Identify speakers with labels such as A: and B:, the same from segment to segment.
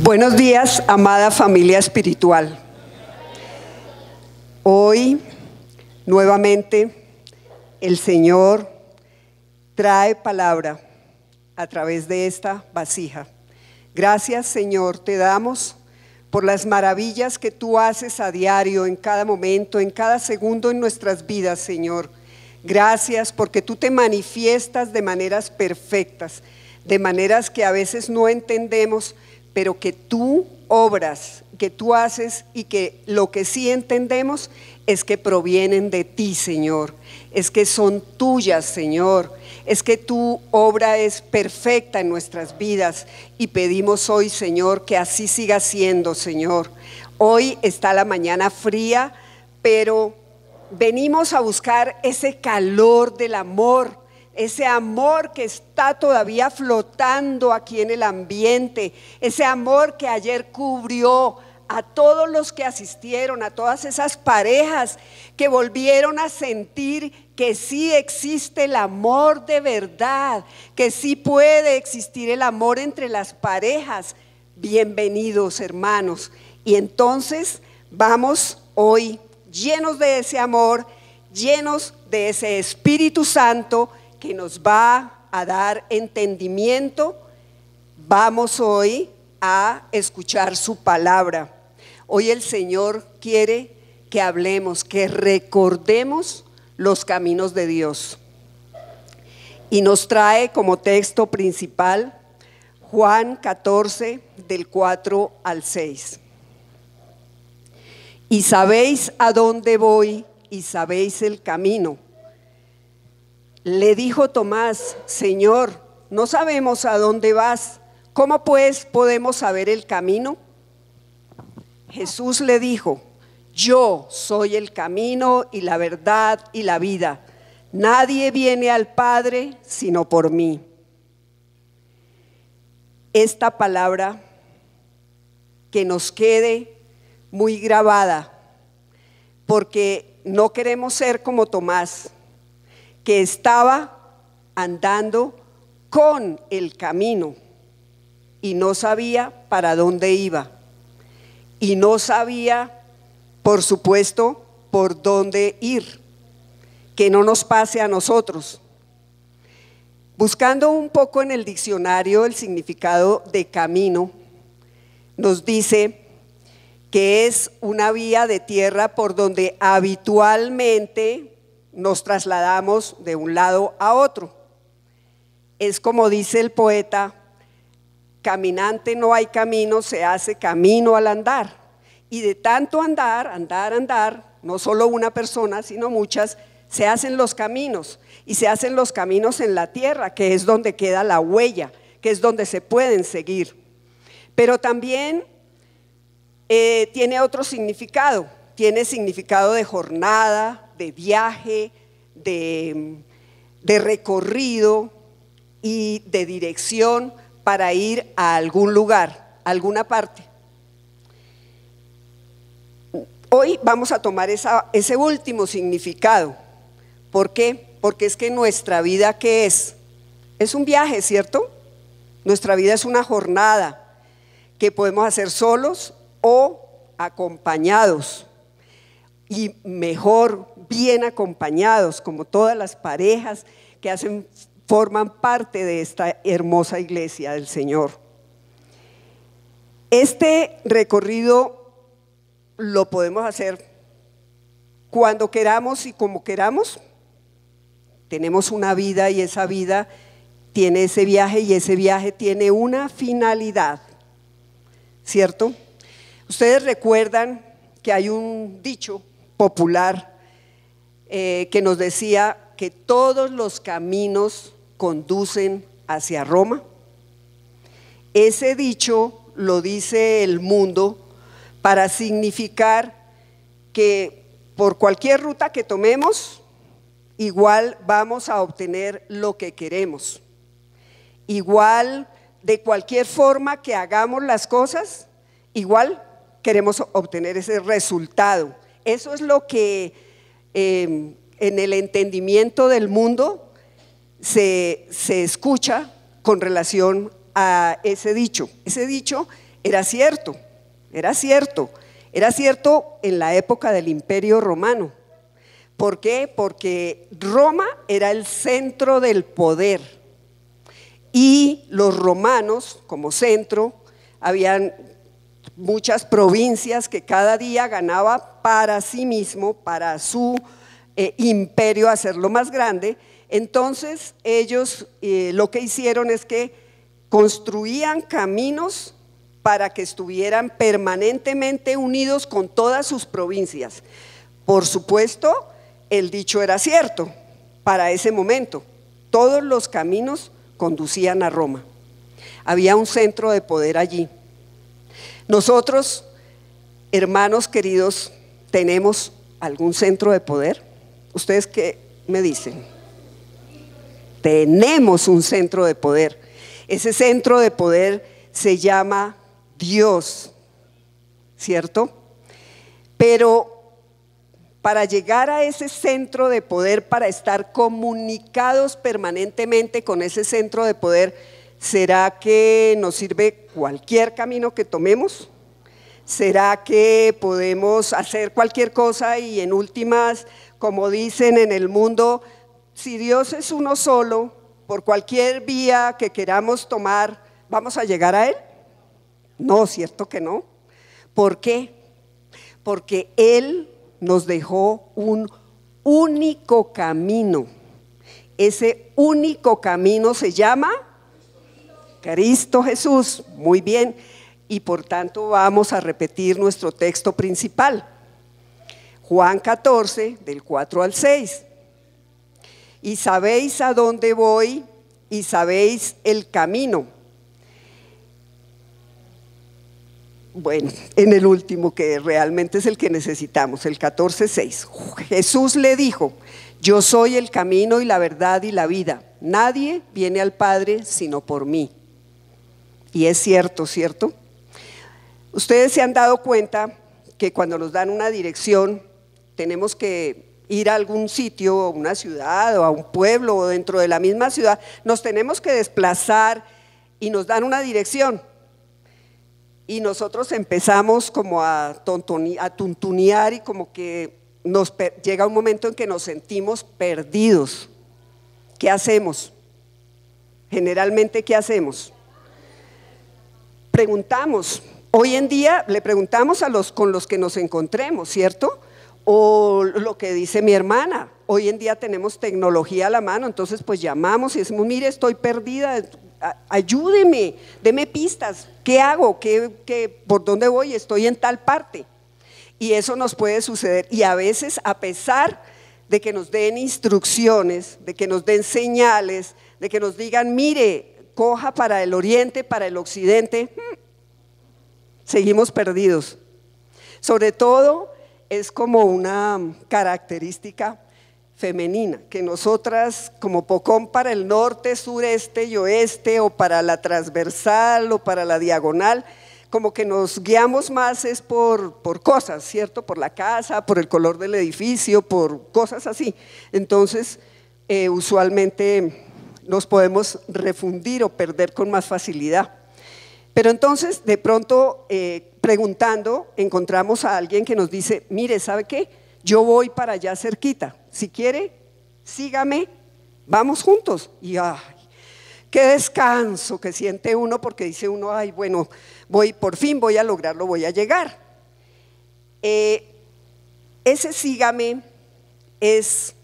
A: Buenos días, amada familia espiritual. Hoy, nuevamente, el Señor trae palabra a través de esta vasija. Gracias, Señor, te damos por las maravillas que tú haces a diario, en cada momento, en cada segundo en nuestras vidas, Señor. Gracias porque tú te manifiestas de maneras perfectas, de maneras que a veces no entendemos, pero que tú obras, que tú haces, y que lo que sí entendemos es que provienen de ti, Señor. Es que son tuyas, Señor. Es que tu obra es perfecta en nuestras vidas, y pedimos hoy, Señor, que así siga siendo, Señor. Hoy está la mañana fría, pero venimos a buscar ese calor del amor, ese amor que está todavía flotando aquí en el ambiente, ese amor que ayer cubrió a todos los que asistieron, a todas esas parejas que volvieron a sentir que sí existe el amor de verdad, que sí puede existir el amor entre las parejas. Bienvenidos, hermanos. Y entonces vamos hoy llenos de ese amor, llenos de ese Espíritu Santo que nos va a dar entendimiento. Vamos hoy a escuchar su palabra. Hoy el Señor quiere que hablemos, que recordemos los caminos de Dios. Y nos trae como texto principal Juan 14, del 4 al 6. Y sabéis a dónde voy y sabéis el camino. Le dijo Tomás: Señor, no sabemos a dónde vas, ¿cómo pues podemos saber el camino? Jesús le dijo: yo soy el camino y la verdad y la vida. Nadie viene al Padre sino por mí. Esta palabra que nos quede muy grabada, porque no queremos ser como Tomás, que estaba andando con el camino y no sabía para dónde iba, y no sabía, por supuesto, por dónde ir. Que no nos pase a nosotros. Buscando un poco en el diccionario el significado de camino, nos dice que es una vía de tierra por donde habitualmente nos trasladamos de un lado a otro. Es como dice el poeta: caminante no hay camino, se hace camino al andar. Y de tanto andar, no solo una persona, sino muchas, se hacen los caminos. Y se hacen los caminos en la tierra, que es donde queda la huella, que es donde se pueden seguir. Pero también tiene otro significado. Tiene significado de jornada, de viaje, de recorrido y de dirección para ir a algún lugar, a alguna parte. Hoy vamos a tomar ese último significado. ¿Por qué? Porque es que nuestra vida, ¿qué es? Es un viaje, ¿cierto? Nuestra vida es una jornada que podemos hacer solos o acompañados. Y mejor, bien acompañados, como todas las parejas que forman parte de esta hermosa iglesia del Señor. Este recorrido lo podemos hacer cuando queramos y como queramos. Tenemos una vida y esa vida tiene ese viaje, y ese viaje tiene una finalidad, ¿cierto? Ustedes recuerdan que hay un dicho popular que nos decía que todos los caminos conducen hacia Roma. Ese dicho lo dice el mundo para significar que por cualquier ruta que tomemos, igual vamos a obtener lo que queremos. Igual, de cualquier forma que hagamos las cosas, igual queremos obtener ese resultado. Eso es lo que en el entendimiento del mundo se escucha con relación a ese dicho. Ese dicho Era cierto, era cierto, era cierto en la época del Imperio Romano. ¿Por qué? Porque Roma era el centro del poder y los romanos como centro, habían muchas provincias que cada día ganaba para sí mismo, para su imperio, hacerlo más grande. Entonces ellos lo que hicieron es que construían caminos para que estuvieran permanentemente unidos con todas sus provincias. Por supuesto, el dicho era cierto para ese momento. Todos los caminos conducían a Roma. Había un centro de poder allí. Nosotros, hermanos queridos, ¿tenemos algún centro de poder? ¿Ustedes qué me dicen? Tenemos un centro de poder. Ese centro de poder se llama Dios, ¿cierto? Pero para llegar a ese centro de poder, para estar comunicados permanentemente con ese centro de poder, ¿será que nos sirve cualquier camino que tomemos? ¿Será que podemos hacer cualquier cosa y en últimas, como dicen en el mundo, si Dios es uno solo, por cualquier vía que queramos tomar, ¿vamos a llegar a Él? No, cierto que no. ¿Por qué? Porque Él nos dejó un único camino. Ese único camino se llama Cristo Jesús. Muy bien, y por tanto vamos a repetir nuestro texto principal. Juan 14, del 4 al 6. Y sabéis a dónde voy y sabéis el camino. Bueno, en el último, que realmente es el que necesitamos, el 14:6. Jesús le dijo: yo soy el camino y la verdad y la vida. Nadie viene al Padre sino por mí. Y es cierto, ¿cierto? Ustedes se han dado cuenta que cuando nos dan una dirección, tenemos que ir a algún sitio, a una ciudad o a un pueblo o dentro de la misma ciudad, nos tenemos que desplazar y nos dan una dirección. Y nosotros empezamos como a tuntunear y como que llega un momento en que nos sentimos perdidos. ¿Qué hacemos? Generalmente, ¿qué hacemos? Preguntamos. Hoy en día le preguntamos con los que nos encontremos, ¿cierto? O lo que dice mi hermana, hoy en día tenemos tecnología a la mano, entonces pues llamamos y decimos: mire, estoy perdida, ayúdeme, deme pistas, ¿qué hago? ¿Por dónde voy? Estoy en tal parte. Y eso nos puede suceder, y a veces, a pesar de que nos den instrucciones, de que nos den señales, de que nos digan: mire, coja para el oriente, para el occidente, seguimos perdidos. Sobre todo es como una característica femenina, que nosotras, como Pocón para el norte, sureste y oeste, o para la transversal o para la diagonal, como que nos guiamos más es por cosas, ¿cierto? Por la casa, por el color del edificio, por cosas así. Entonces, usualmente nos podemos refundir o perder con más facilidad. Pero entonces, de pronto, preguntando, encontramos a alguien que nos dice: mire, ¿sabe qué? Yo voy para allá cerquita, si quiere, sígame, vamos juntos. Y ay, qué descanso que siente uno, porque dice uno: ay, bueno, por fin voy a lograrlo, voy a llegar. Ese sígame es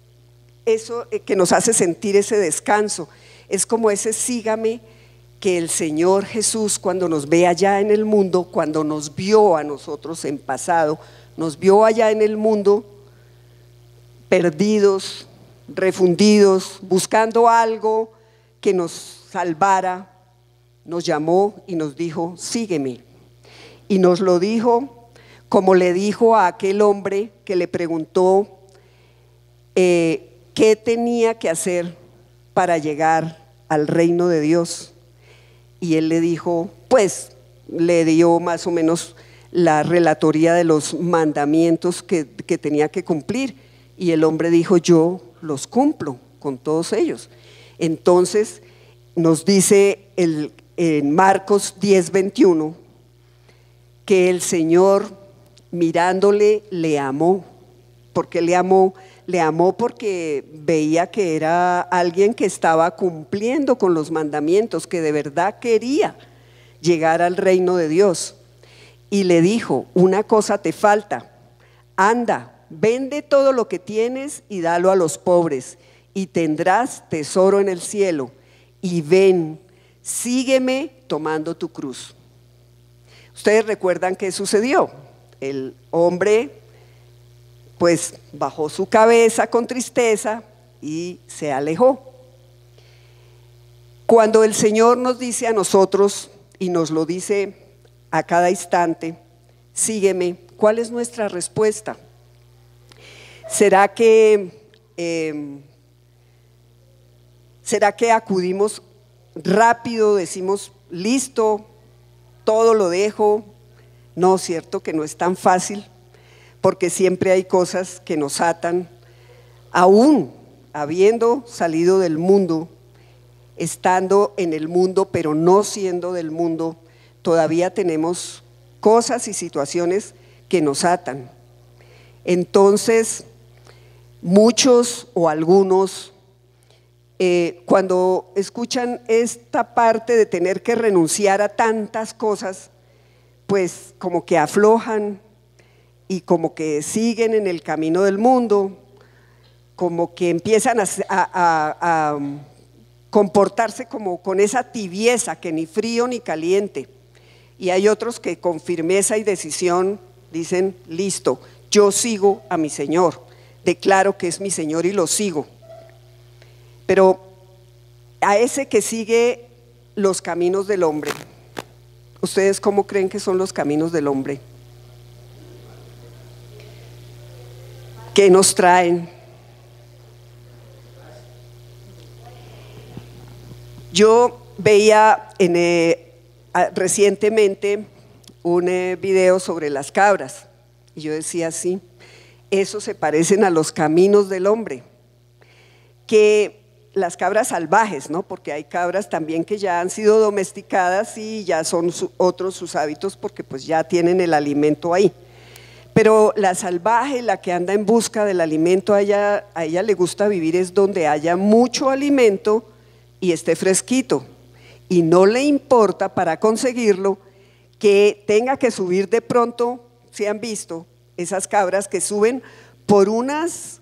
A: eso que nos hace sentir ese descanso, es como ese sígame que el Señor Jesús, cuando nos ve allá en el mundo, cuando nos vio a nosotros en pasado, nos vio allá en el mundo perdidos, refundidos, buscando algo que nos salvara, nos llamó y nos dijo: sígueme. Y nos lo dijo como le dijo a aquel hombre que le preguntó qué tenía que hacer para llegar al reino de Dios. Y él le dijo, pues le dio más o menos la relatoría de los mandamientos que tenía que cumplir, y el hombre dijo: yo los cumplo con todos ellos. Entonces nos dice en Marcos 10:21, que el Señor mirándole le amó. ¿Por qué le amó? Le amó porque veía que era alguien que estaba cumpliendo con los mandamientos, que de verdad quería llegar al reino de Dios. Y le dijo: una cosa te falta, anda, vende todo lo que tienes y dalo a los pobres, y tendrás tesoro en el cielo. Y ven, sígueme tomando tu cruz. Ustedes recuerdan qué sucedió. El hombre pues bajó su cabeza con tristeza y se alejó. Cuando el Señor nos dice a nosotros, y nos lo dice a cada instante, sígueme, ¿cuál es nuestra respuesta? ¿Será que acudimos rápido, decimos listo, todo lo dejo? No, cierto que no es tan fácil, porque siempre hay cosas que nos atan, aún habiendo salido del mundo, estando en el mundo, pero no siendo del mundo, todavía tenemos cosas y situaciones que nos atan. Entonces, muchos o algunos, cuando escuchan esta parte de tener que renunciar a tantas cosas, pues como que aflojan y como que siguen en el camino del mundo, como que empiezan a comportarse como con esa tibieza, que ni frío ni caliente. Y hay otros que con firmeza y decisión dicen: listo, yo sigo a mi Señor, declaro que es mi Señor y lo sigo. Pero a ese que sigue los caminos del hombre, ¿ustedes cómo creen que son los caminos del hombre? ¿Qué nos traen? Yo veía recientemente un video sobre las cabras, y yo decía: sí, esos se parecen a los caminos del hombre, que las cabras salvajes, ¿no? Porque hay cabras también que ya han sido domesticadas y ya son otros sus hábitos, porque pues ya tienen el alimento ahí. Pero la salvaje, la que anda en busca del alimento, a ella le gusta vivir es donde haya mucho alimento y esté fresquito, y no le importa para conseguirlo que tenga que subir de pronto. ¿Se han visto esas cabras que suben por unas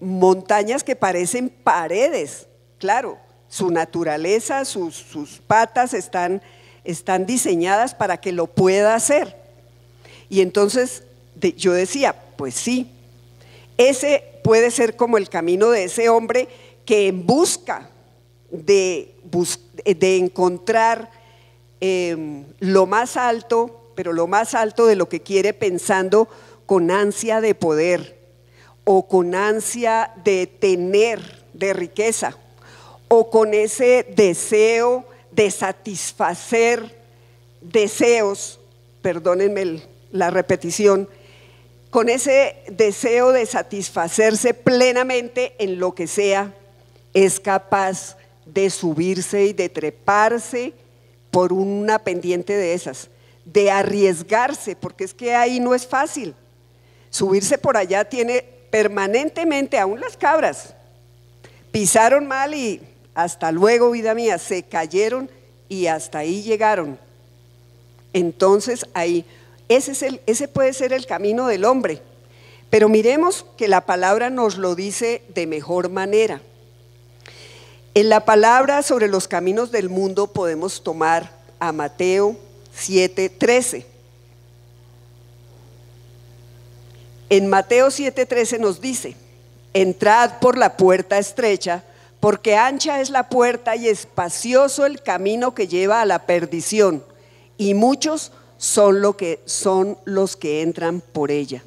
A: montañas que parecen paredes? Claro, su naturaleza, sus patas están diseñadas para que lo pueda hacer. Y entonces yo decía: pues sí, ese puede ser como el camino de ese hombre que en busca de encontrar lo más alto, pero lo más alto de lo que quiere, pensando con ansia de poder, o con ansia de tener, de riqueza, o con ese deseo de satisfacer deseos, perdónenme la repetición, con ese deseo de satisfacerse plenamente en lo que sea, es capaz de subirse y de treparse por una pendiente de esas, de arriesgarse, porque es que ahí no es fácil. Subirse por allá tiene permanentemente, aún las cabras pisaron mal y hasta luego, vida mía, se cayeron y hasta ahí llegaron. Entonces ahí, ese puede ser el camino del hombre, pero miremos que la palabra nos lo dice de mejor manera. En la palabra sobre los caminos del mundo podemos tomar a Mateo 7:13. En Mateo 7:13 nos dice: entrad por la puerta estrecha, porque ancha es la puerta y espacioso el camino que lleva a la perdición, y muchos son los que entran por ella.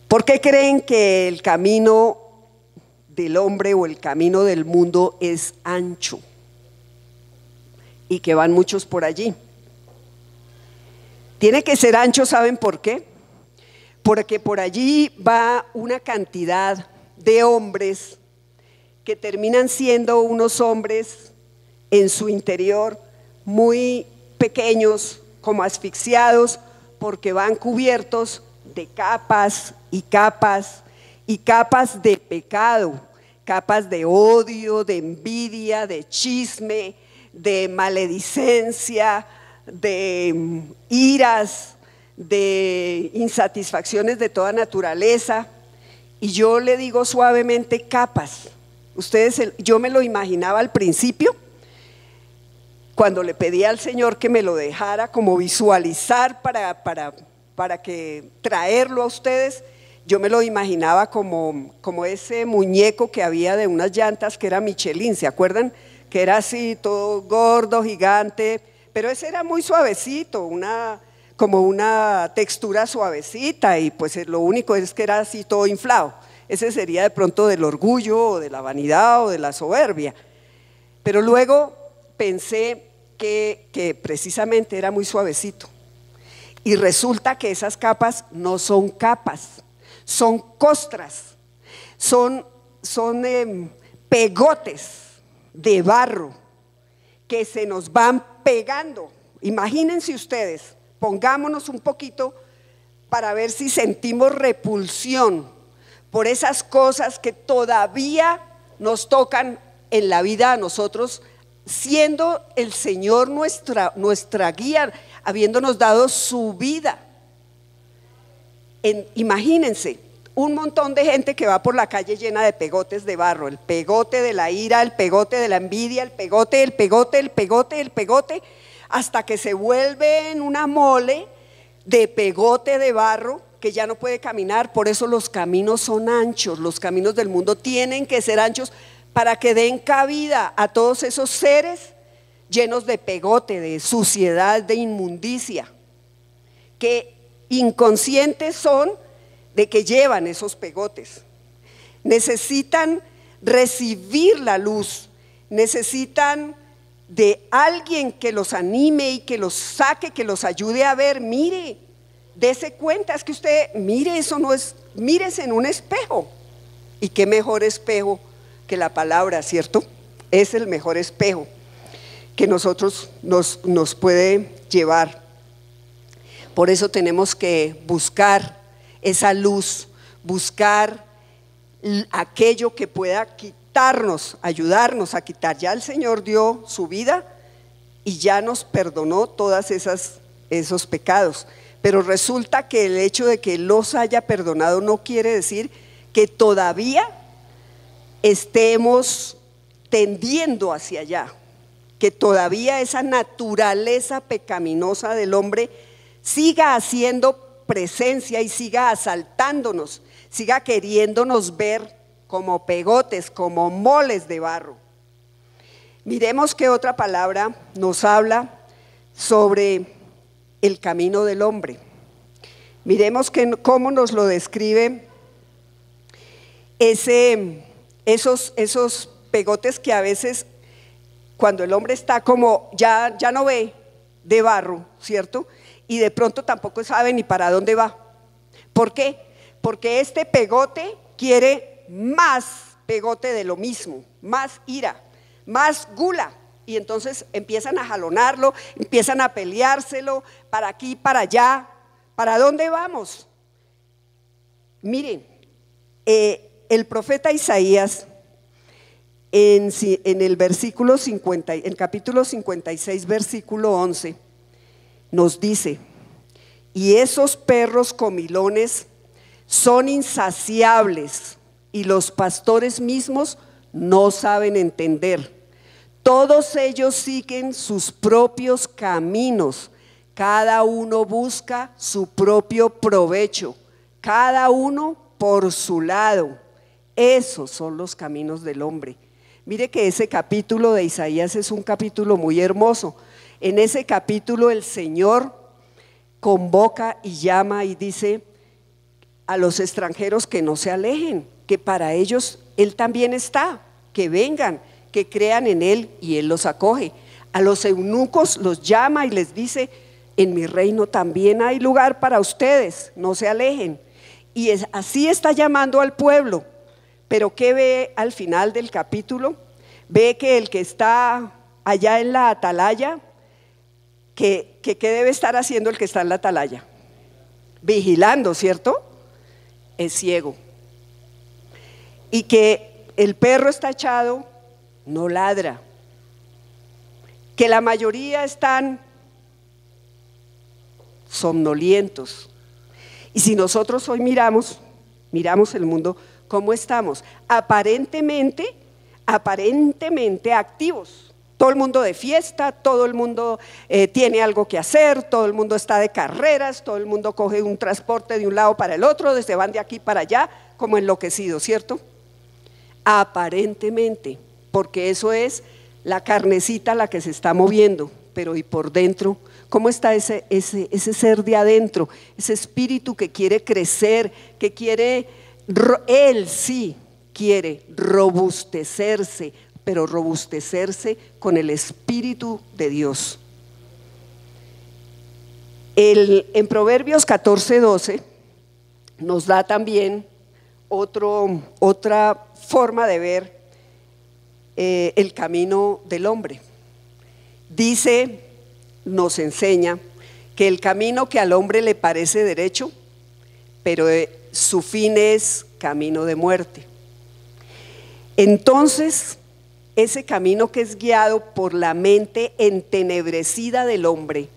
A: ¿Por qué creen que el camino del hombre o el camino del mundo es ancho y que van muchos por allí? Tiene que ser ancho, ¿saben por qué? Porque por allí va una cantidad de hombres que terminan siendo unos hombres en su interior muy pequeños, como asfixiados porque van cubiertos de capas y capas y capas de pecado, capas de odio, de envidia, de chisme, de maledicencia, de iras, de insatisfacciones de toda naturaleza. Y yo le digo suavemente capas. Yo me lo imaginaba al principio, cuando le pedí al Señor que me lo dejara como visualizar para que traerlo a ustedes. Yo me lo imaginaba como ese muñeco que había de unas llantas que era Michelin, ¿se acuerdan? Que era así, todo gordo, gigante, pero ese era muy suavecito, como una textura suavecita, y pues lo único es que era así todo inflado. Ese sería de pronto del orgullo, o de la vanidad, o de la soberbia. Pero luego pensé que precisamente era muy suavecito. Y resulta que esas capas no son capas, son costras, son pegotes de barro que se nos van pegando. Imagínense ustedes, pongámonos un poquito para ver si sentimos repulsión por esas cosas que todavía nos tocan en la vida a nosotros, siendo el Señor nuestra guía, habiéndonos dado su vida. Imagínense, un montón de gente que va por la calle llena de pegotes de barro, el pegote de la ira, el pegote de la envidia, el pegote, hasta que se vuelve en una mole de pegote de barro que ya no puede caminar. Por eso los caminos son anchos, los caminos del mundo tienen que ser anchos para que den cabida a todos esos seres llenos de pegote, de suciedad, de inmundicia, que inconscientes son de que llevan esos pegotes. Necesitan recibir la luz, necesitan de alguien que los anime y que los saque, que los ayude a ver. Mire, dése cuenta, es que usted, mire, eso no es, mírese en un espejo. Y qué mejor espejo que la palabra, ¿cierto? Es el mejor espejo que nosotros nos puede llevar. Por eso tenemos que buscar esa luz, buscar aquello que pueda quitarnos, ayudarnos a quitar. Ya el Señor dio su vida y ya nos perdonó todas esos pecados, pero resulta que el hecho de que Él los haya perdonado no quiere decir que todavía estemos tendiendo hacia allá, que todavía esa naturaleza pecaminosa del hombre siga haciendo presencia y siga asaltándonos, siga queriéndonos ver como pegotes, como moles de barro. Miremos qué otra palabra nos habla sobre el camino del hombre. Miremos cómo nos lo describe esos pegotes que a veces, cuando el hombre está como ya no ve, de barro, ¿cierto? Y de pronto tampoco sabe ni para dónde va. ¿Por qué? Porque este pegote quiere más pegote de lo mismo, más ira, más gula. Y entonces empiezan a jalonarlo, empiezan a peleárselo para aquí, para allá. ¿Para dónde vamos? Miren, el profeta Isaías en el versículo 50, en capítulo 56, versículo 11, nos dice: y esos perros comilones son insaciables, y los pastores mismos no saben entender. Todos ellos siguen sus propios caminos, cada uno busca su propio provecho, cada uno por su lado. Esos son los caminos del hombre. Mire que ese capítulo de Isaías es un capítulo muy hermoso. En ese capítulo el Señor convoca y llama y dice a los extranjeros que no se alejen, que para ellos Él también está, que vengan, que crean en Él, y Él los acoge. A los eunucos los llama y les dice: en mi reino también hay lugar para ustedes, no se alejen. Y así está llamando al pueblo. Pero ¿qué ve al final del capítulo? Ve que el que está allá en la atalaya, ¿qué debe estar haciendo el que está en la atalaya? Vigilando, ¿cierto? Es ciego. Y que el perro está echado, no ladra. Que la mayoría están somnolientos. Y si nosotros hoy miramos el mundo, ¿cómo estamos? Aparentemente activos. Todo el mundo de fiesta, todo el mundo tiene algo que hacer, todo el mundo está de carreras, todo el mundo coge un transporte de un lado para el otro, se van de aquí para allá, como enloquecidos, ¿cierto? Aparentemente, porque eso es la carnecita la que se está moviendo, pero ¿y por dentro? ¿Cómo está ese ser de adentro? Ese espíritu que quiere crecer, que quiere, él sí quiere robustecerse, pero robustecerse con el Espíritu de Dios. En Proverbios 14:12 nos da también otra forma de ver el camino del hombre. Dice, nos enseña que el camino que al hombre le parece derecho, pero su fin es camino de muerte. Entonces, ese camino que es guiado por la mente entenebrecida del hombre,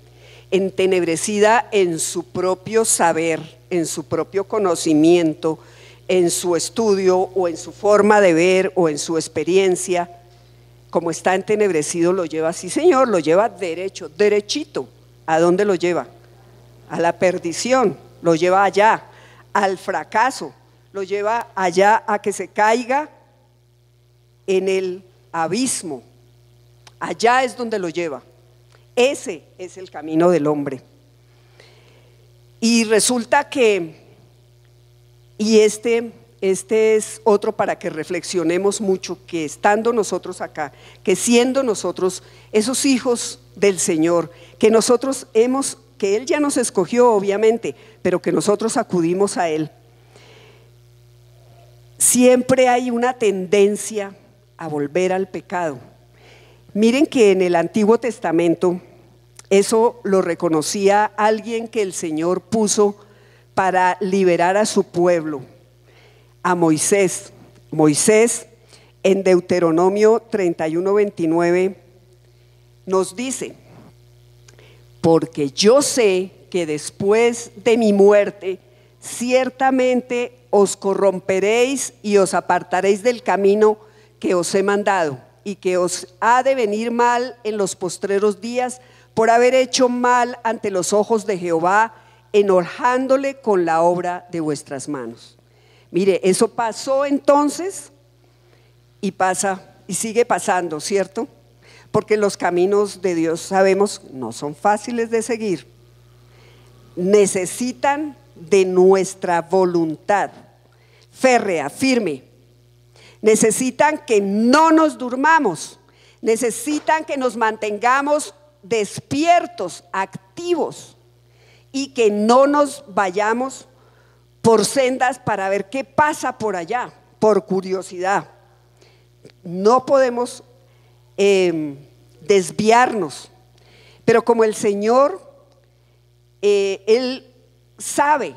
A: entenebrecida en su propio saber, en su propio conocimiento, en su estudio o en su forma de ver o en su experiencia, como está entenebrecido, lo lleva, sí señor, lo lleva derecho, derechito. ¿A dónde lo lleva? A la perdición, lo lleva allá, al fracaso, lo lleva allá a que se caiga en el abismo. Allá es donde lo lleva. Ese es el camino del hombre. Y resulta que, y este es otro para que reflexionemos mucho, que estando nosotros acá, que siendo nosotros esos hijos del Señor, que nosotros que Él ya nos escogió obviamente, pero que nosotros acudimos a Él, siempre hay una tendencia a volver al pecado. Miren que en el Antiguo Testamento eso lo reconocía alguien que el Señor puso para liberar a su pueblo, a Moisés. Moisés en Deuteronomio 31:29 nos dice: porque yo sé que después de mi muerte ciertamente os corromperéis y os apartaréis del camino que os he mandado, y que os ha de venir mal en los postreros días por haber hecho mal ante los ojos de Jehová, enojándole con la obra de vuestras manos. Mire, eso pasó entonces y pasa y sigue pasando, ¿cierto? Porque los caminos de Dios, sabemos, no son fáciles de seguir. Necesitan de nuestra voluntad férrea, firme. Necesitan que no nos durmamos, necesitan que nos mantengamos despiertos, activos, y que no nos vayamos por sendas para ver qué pasa por allá, por curiosidad. No podemos desviarnos, pero como el Señor, Él sabe,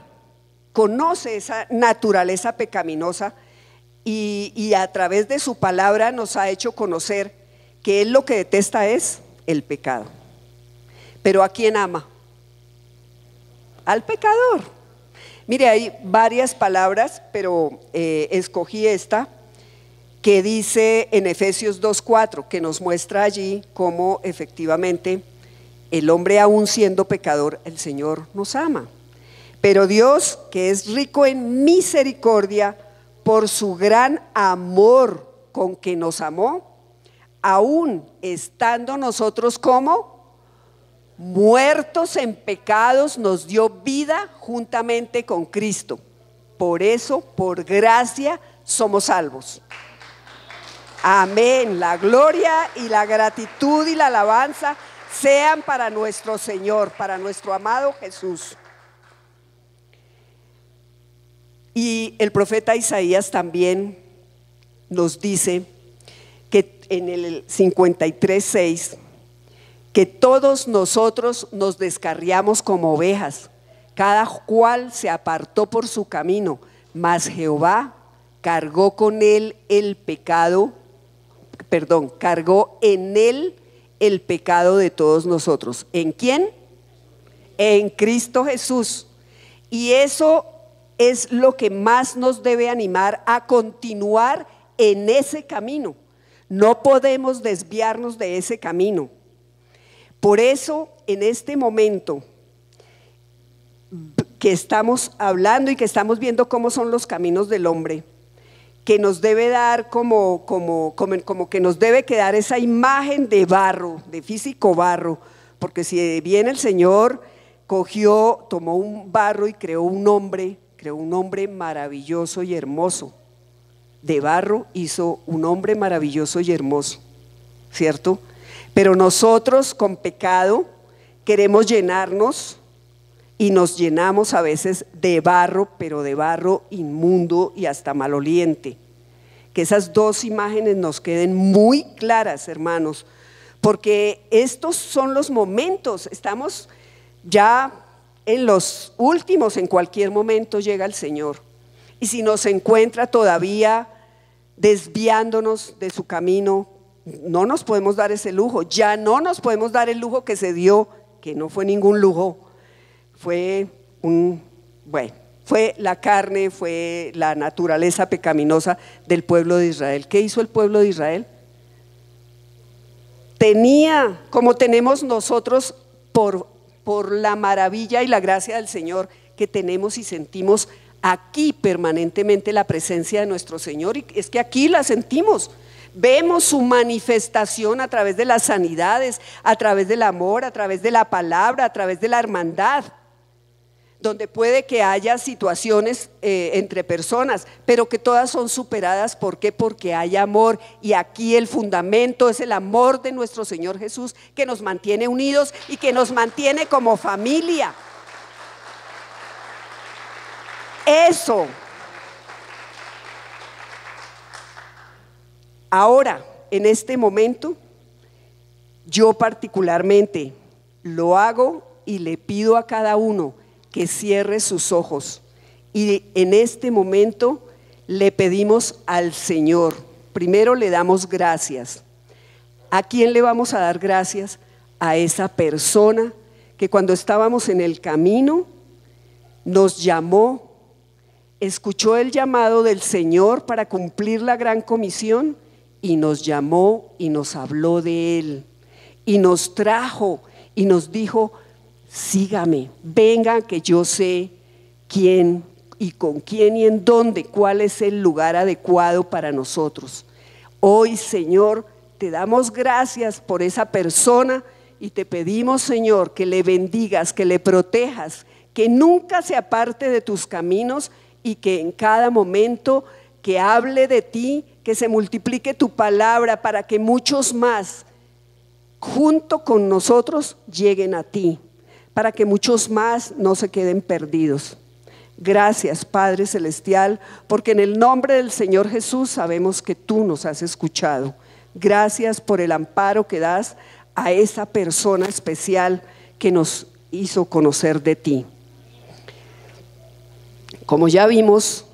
A: conoce esa naturaleza pecaminosa, y a través de su palabra nos ha hecho conocer que Él lo que detesta es el pecado. Pero ¿a quién ama? Al pecador. Mire, hay varias palabras, pero escogí esta que dice en Efesios 2:4, que nos muestra allí cómo efectivamente el hombre, aún siendo pecador, el Señor nos ama. Pero Dios, que es rico en misericordia, por su gran amor con que nos amó, aún estando nosotros como muertos en pecados, nos dio vida juntamente con Cristo. Por eso, por gracia, somos salvos. Amén. La gloria y la gratitud y la alabanza sean para nuestro Señor, para nuestro amado Jesús. Y el profeta Isaías también nos dice que en el 53:6 que todos nosotros nos descarriamos como ovejas, cada cual se apartó por su camino, mas Jehová cargó con él el pecado, cargó en él el pecado de todos nosotros. ¿En quién? En Cristo Jesús. Y eso es lo que más nos debe animar a continuar en ese camino. No podemos desviarnos de ese camino. Por eso, en este momento que estamos hablando y que estamos viendo cómo son los caminos del hombre, que nos debe dar como que nos debe quedar esa imagen de barro, de físico barro, porque si bien el Señor tomó un barro y creó un hombre maravilloso y hermoso. De barro hizo un hombre maravilloso y hermoso, ¿cierto? Pero nosotros con pecado queremos llenarnos y nos llenamos a veces de barro, pero de barro inmundo y hasta maloliente. Que esas dos imágenes nos queden muy claras, hermanos, porque estos son los momentos, estamos ya en los últimos, en cualquier momento llega el Señor. Y si nos encuentra todavía desviándonos de su camino, no nos podemos dar ese lujo, ya no nos podemos dar el lujo que se dio, que no fue ningún lujo, fue la carne, fue la naturaleza pecaminosa del pueblo de Israel. ¿Qué hizo el pueblo de Israel? Tenía, como tenemos nosotros, por la maravilla y la gracia del Señor que tenemos y sentimos aquí permanentemente la presencia de nuestro Señor, y es que aquí la sentimos, vemos su manifestación a través de las sanidades, a través del amor, a través de la palabra, a través de la hermandad, donde puede que haya situaciones entre personas, pero que todas son superadas. ¿Por qué? Porque hay amor, y aquí el fundamento es el amor de nuestro Señor Jesús, que nos mantiene unidos y que nos mantiene como familia. Eso. Ahora, en este momento, yo particularmente lo hago y le pido a cada uno que cierre sus ojos, y en este momento le pedimos al Señor. Primero le damos gracias. ¿A quién le vamos a dar gracias? A esa persona que cuando estábamos en el camino nos llamó, escuchó el llamado del Señor para cumplir la gran comisión, y nos llamó y nos habló de Él y nos trajo y nos dijo: sígame, venga, que yo sé quién y con quién y en dónde, cuál es el lugar adecuado para nosotros. Hoy, Señor, te damos gracias por esa persona y te pedimos, Señor, que le bendigas, que le protejas, que nunca se aparte de tus caminos, y que en cada momento que hable de ti, que se multiplique tu palabra para que muchos más junto con nosotros lleguen a ti, para que muchos más no se queden perdidos. Gracias, Padre Celestial, porque en el nombre del Señor Jesús sabemos que tú nos has escuchado. Gracias por el amparo que das a esa persona especial que nos hizo conocer de ti. Como ya vimos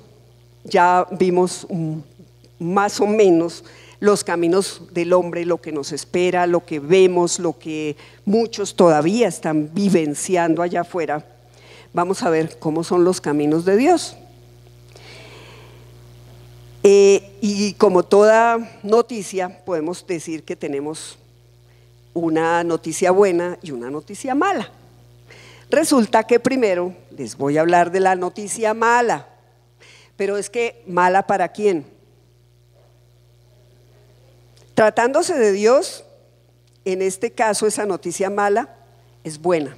A: más o menos los caminos del hombre, lo que nos espera, lo que vemos, lo que muchos todavía están vivenciando allá afuera. Vamos a ver cómo son los caminos de Dios. Y como toda noticia, podemos decir que tenemos una noticia buena y una noticia mala. Resulta que primero les voy a hablar de la noticia mala, pero es que ¿mala para quién? Tratándose de Dios, en este caso esa noticia mala es buena.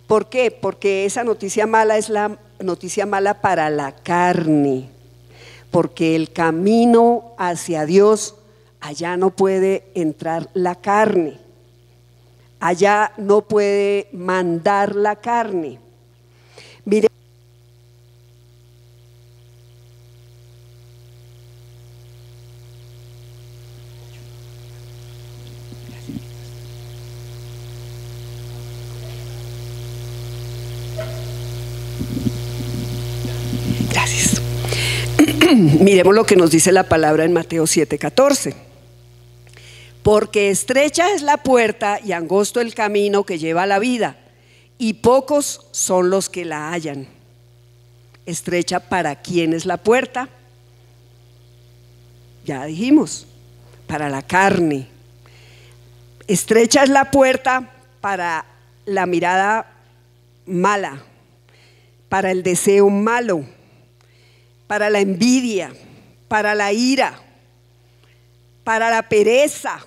A: ¿Por qué? Porque esa noticia mala es la noticia mala para la carne, porque el camino hacia Dios, allá no puede entrar la carne, allá no puede mandar la carne. Mire, Gracias. Miremos lo que nos dice la palabra en Mateo 7:14. Porque estrecha es la puerta y angosto el camino que lleva a la vida, y pocos son los que la hallan. Estrecha, ¿para quién es la puerta? Ya dijimos, para la carne. Estrecha es la puerta para la mirada mala, para el deseo malo, para la envidia, para la ira, para la pereza,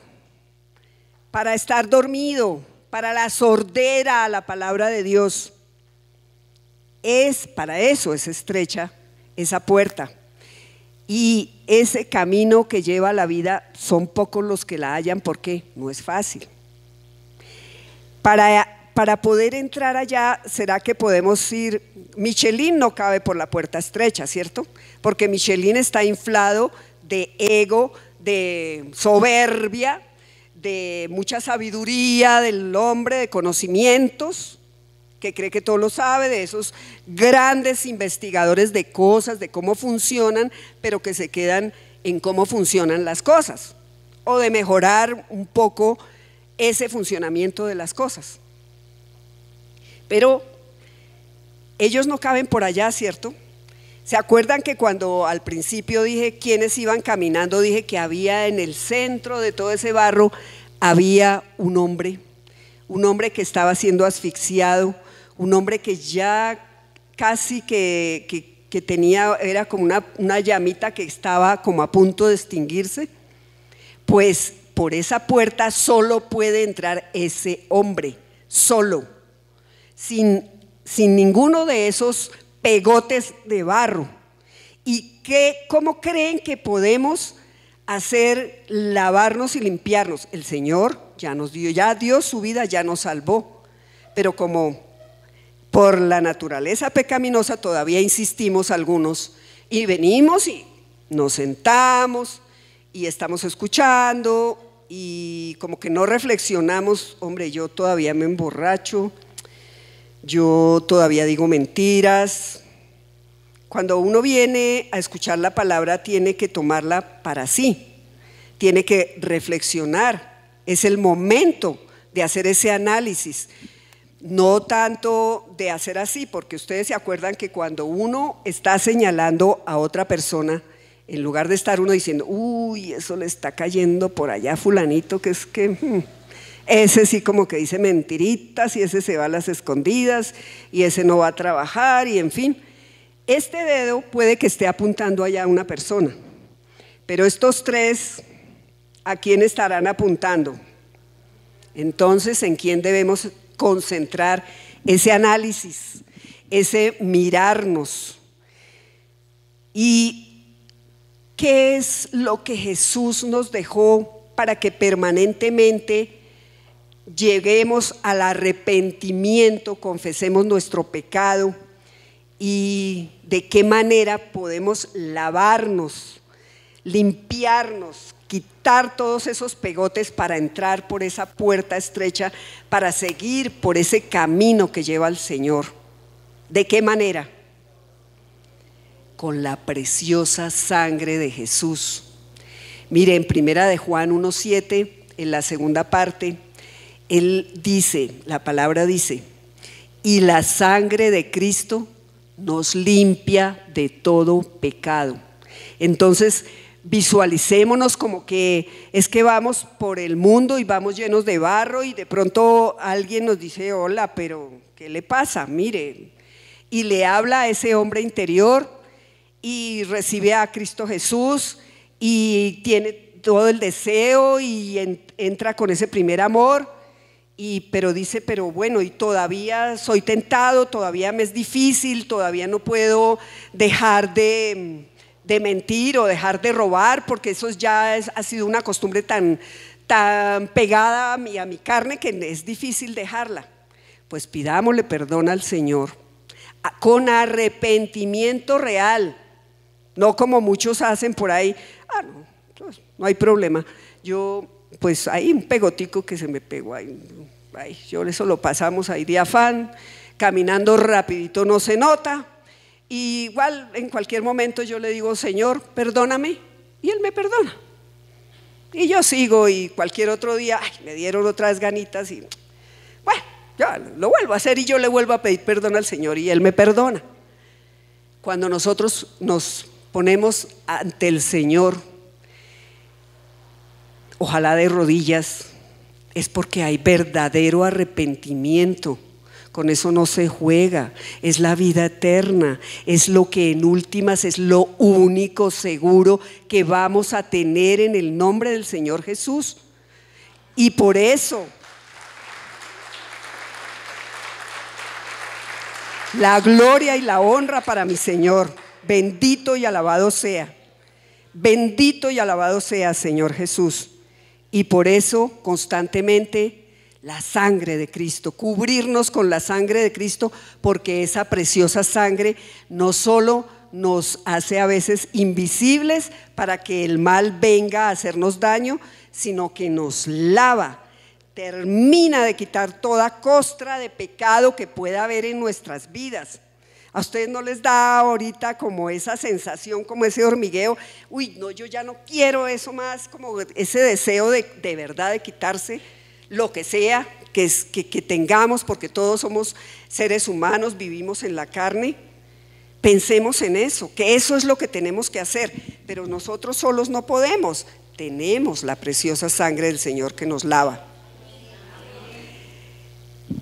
A: para estar dormido, para la sordera a la palabra de Dios. Para eso es estrecha esa puerta. Y ese camino que lleva a la vida, son pocos los que la hallan, porque no es fácil. Para poder entrar allá, ¿será que podemos ir? Michelin no cabe por la puerta estrecha, ¿cierto? Porque Michelin está inflado de ego, de soberbia, de mucha sabiduría del hombre, de conocimientos, que cree que todo lo sabe, de esos grandes investigadores de cosas, de cómo funcionan, pero que se quedan en cómo funcionan las cosas, o de mejorar un poco ese funcionamiento de las cosas. Pero ellos no caben por allá, ¿cierto? ¿Se acuerdan que cuando al principio dije quiénes iban caminando? Dije que había en el centro de todo ese barro, había un hombre que estaba siendo asfixiado, un hombre que ya casi que tenía, era como una llamita que estaba como a punto de extinguirse. Pues por esa puerta solo puede entrar ese hombre, solo, sin ninguno de esos pegotes de barro. ¿Y cómo creen que podemos lavarnos y limpiarnos? El Señor ya nos dio, ya dio su vida, ya nos salvó, pero como por la naturaleza pecaminosa todavía insistimos algunos, y venimos y nos sentamos y estamos escuchando y como que no reflexionamos. Hombre, yo todavía me emborracho, yo todavía digo mentiras. Cuando uno viene a escuchar la palabra, tiene que tomarla para sí, tiene que reflexionar. Es el momento de hacer ese análisis, no tanto de hacer así, porque ustedes se acuerdan que cuando uno está señalando a otra persona, en lugar de estar uno diciendo, uy, eso le está cayendo por allá fulanito, que es que ese sí como que dice mentiritas, y ese se va a las escondidas, y ese no va a trabajar, y en fin. Este dedo puede que esté apuntando allá a una persona, pero estos tres, ¿a quién estarán apuntando? Entonces, ¿en quién debemos concentrar ese análisis, ese mirarnos? ¿Y qué es lo que Jesús nos dejó para que permanentemente lleguemos al arrepentimiento, confesemos nuestro pecado? ¿Y de qué manera podemos lavarnos, limpiarnos, quitar todos esos pegotes para entrar por esa puerta estrecha, para seguir por ese camino que lleva al Señor? ¿De qué manera? Con la preciosa sangre de Jesús. Mire, en primera de Juan 1:7, en la segunda parte, él dice, la palabra dice, y la sangre de Cristo nos limpia de todo pecado. Entonces visualicémonos como que es que vamos por el mundo y vamos llenos de barro, y de pronto alguien nos dice, hola, pero ¿qué le pasa? Mire, y le habla a ese hombre interior y recibe a Cristo Jesús y tiene todo el deseo y entra con ese primer amor. Pero dice, pero bueno, y todavía soy tentado, todavía me es difícil, todavía no puedo dejar de mentir o dejar de robar, porque eso ya ha sido una costumbre tan pegada a mi carne que es difícil dejarla. Pues pidámosle perdón al Señor con arrepentimiento real, no como muchos hacen por ahí. No hay problema, yo pues hay un pegotico que se me pegó ahí, yo eso lo pasamos ahí de afán, caminando rapidito no se nota, y igual en cualquier momento yo le digo, Señor, perdóname, y Él me perdona. Y yo sigo, y cualquier otro día, me dieron otras ganitas, y bueno, ya lo vuelvo a hacer, y yo le vuelvo a pedir perdón al Señor, y Él me perdona. Cuando nosotros nos ponemos ante el Señor, ojalá de rodillas, es porque hay verdadero arrepentimiento. Con eso no se juega, es la vida eterna, es lo que en últimas es lo único seguro que vamos a tener en el nombre del Señor Jesús. Y por eso la gloria y la honra para mi Señor, bendito y alabado sea, Señor Jesús. Y por eso constantemente la sangre de Cristo, cubrirnos con la sangre de Cristo, porque esa preciosa sangre no solo nos hace a veces invisibles para que el mal venga a hacernos daño, sino que nos lava, termina de quitar toda costra de pecado que pueda haber en nuestras vidas. ¿A ustedes no les da ahorita como esa sensación, como ese hormigueo? Uy, no, yo ya no quiero eso más, como ese deseo de verdad de quitarse lo que sea que tengamos, porque todos somos seres humanos, vivimos en la carne. Pensemos en eso, que eso es lo que tenemos que hacer, pero nosotros solos no podemos, tenemos la preciosa sangre del Señor que nos lava.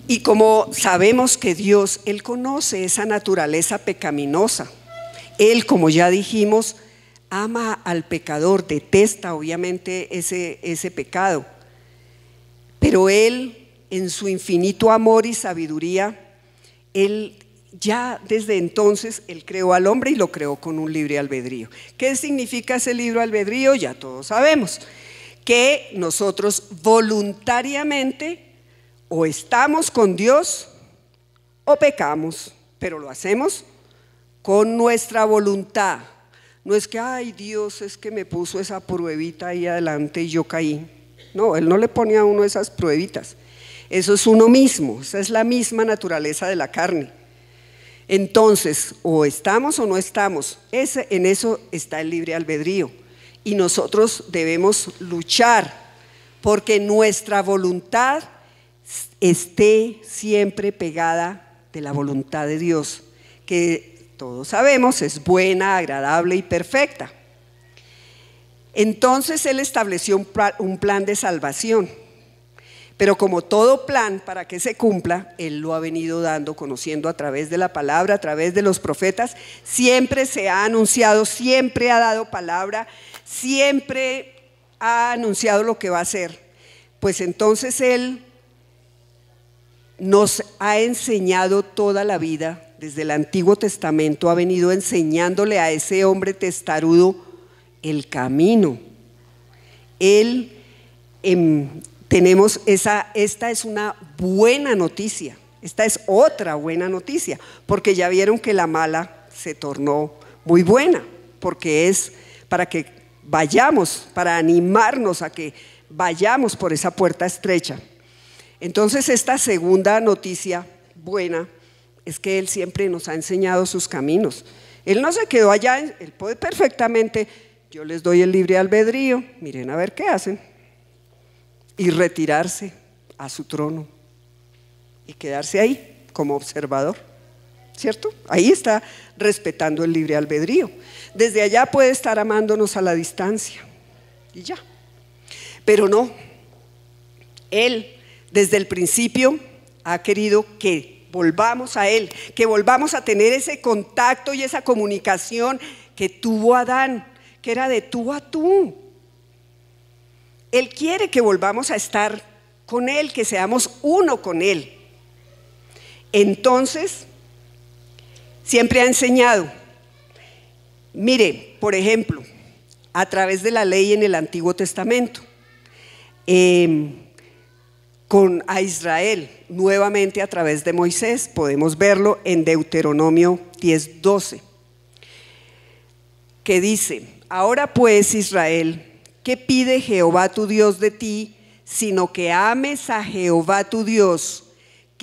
A: Y como sabemos que Dios, Él conoce esa naturaleza pecaminosa, Él, como ya dijimos, ama al pecador, detesta obviamente ese pecado. Pero Él, en su infinito amor y sabiduría, Él ya desde entonces, Él creó al hombre y lo creó con un libre albedrío. ¿Qué significa ese libre albedrío? Ya todos sabemos, que nosotros voluntariamente o estamos con Dios o pecamos, pero lo hacemos con nuestra voluntad. No es que, ay, Dios es que me puso esa pruebita ahí adelante y yo caí. No, Él no le pone a uno esas pruebitas. Eso es uno mismo, esa es la misma naturaleza de la carne. Entonces, o estamos o no estamos, en eso está el libre albedrío. Y nosotros debemos luchar porque nuestra voluntad esté siempre pegada de la voluntad de Dios, que todos sabemos es buena, agradable y perfecta. Entonces Él estableció un plan de salvación, pero como todo plan para que se cumpla, Él lo ha venido dando, conociendo a través de la palabra, a través de los profetas. Siempre se ha anunciado, siempre ha dado palabra, siempre ha anunciado lo que va a hacer. Pues entonces Él nos ha enseñado toda la vida, desde el Antiguo Testamento ha venido enseñándole a ese hombre testarudo el camino. Tenemos esta es una buena noticia, esta es otra buena noticia, porque ya vieron que la mala se tornó muy buena, porque es para que vayamos, para animarnos a que vayamos por esa puerta estrecha. Entonces esta segunda noticia buena es que Él siempre nos ha enseñado sus caminos. Él no se quedó allá, Él puede perfectamente, yo les doy el libre albedrío, miren a ver qué hacen, y retirarse a su trono y quedarse ahí como observador, ¿cierto? Ahí está respetando el libre albedrío. Desde allá puede estar amándonos a la distancia y ya, pero no, Él desde el principio ha querido que volvamos a Él, que volvamos a tener ese contacto y esa comunicación que tuvo Adán, que era de tú a tú. Él quiere que volvamos a estar con Él, que seamos uno con Él. Entonces, siempre ha enseñado. Mire, por ejemplo, a través de la ley en el Antiguo Testamento, a Israel, nuevamente a través de Moisés, podemos verlo en Deuteronomio 10:12, que dice: ahora pues, Israel, ¿qué pide Jehová tu Dios de ti? Sino que ames a Jehová tu Dios,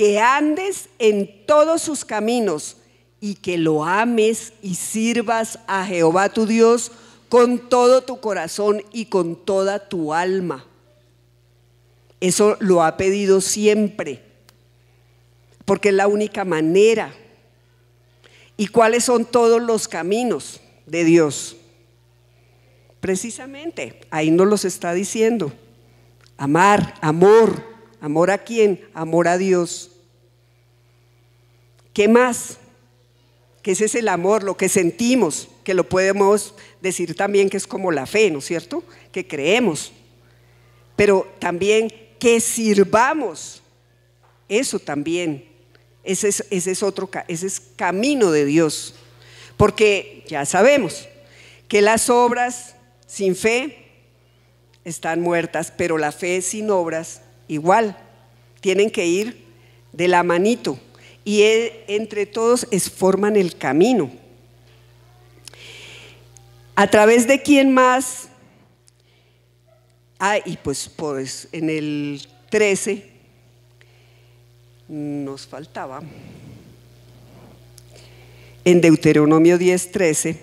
A: que andes en todos sus caminos y que lo ames y sirvas a Jehová tu Dios con todo tu corazón y con toda tu alma. Eso lo ha pedido siempre, porque es la única manera. ¿Y cuáles son todos los caminos de Dios? Precisamente, ahí nos los está diciendo. Amar, amor. ¿Amor a quién? Amor a Dios. ¿Qué más? Que ese es el amor, lo que sentimos, que lo podemos decir también que es como la fe, ¿no es cierto? Que creemos. Pero también que sirvamos. Eso también. Ese es camino de Dios. Porque ya sabemos que las obras sin fe están muertas, pero la fe sin obras igual, tienen que ir de la manito y entre todos forman el camino. ¿A través de quién más? Y pues en el 13 nos faltaba, en Deuteronomio 10:13,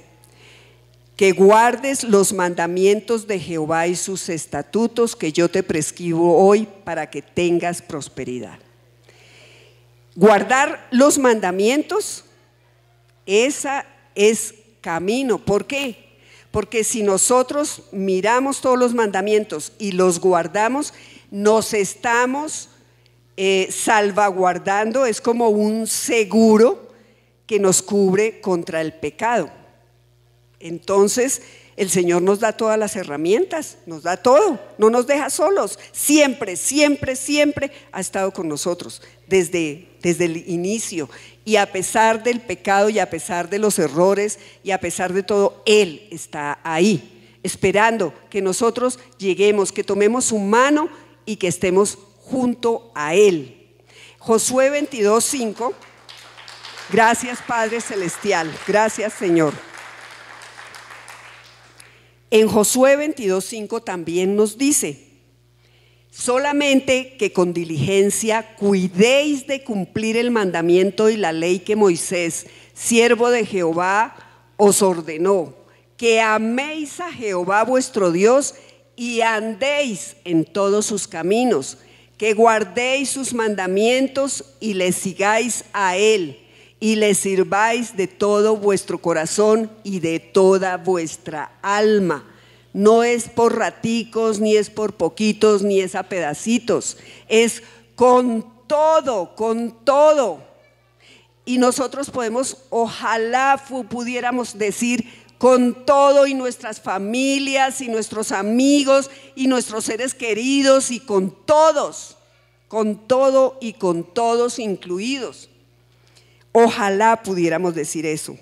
A: que guardes los mandamientos de Jehová y sus estatutos que yo te prescribo hoy para que tengas prosperidad. Guardar los mandamientos, esa es camino. ¿Por qué? Porque si nosotros miramos todos los mandamientos y los guardamos, nos estamos salvaguardando, es como un seguro que nos cubre contra el pecado. Entonces el Señor nos da todas las herramientas, nos da todo, no nos deja solos, siempre, siempre, siempre ha estado con nosotros desde el inicio, y a pesar del pecado y a pesar de los errores y a pesar de todo, Él está ahí, esperando que nosotros lleguemos, que tomemos su mano y que estemos junto a Él. Josué 22:5, gracias Padre Celestial, gracias Señor. En Josué 22:5 también nos dice: solamente que con diligencia cuidéis de cumplir el mandamiento y la ley que Moisés, siervo de Jehová, os ordenó, que améis a Jehová vuestro Dios y andéis en todos sus caminos, que guardéis sus mandamientos y le sigáis a Él, y le sirváis de todo vuestro corazón y de toda vuestra alma. No es por raticos, ni es por poquitos, ni es a pedacitos, es con todo, con todo. Y nosotros podemos, ojalá pudiéramos decir con todo, y nuestras familias y nuestros amigos y nuestros seres queridos, y con todos, con todo y con todos incluidos. Ojalá pudiéramos decir eso.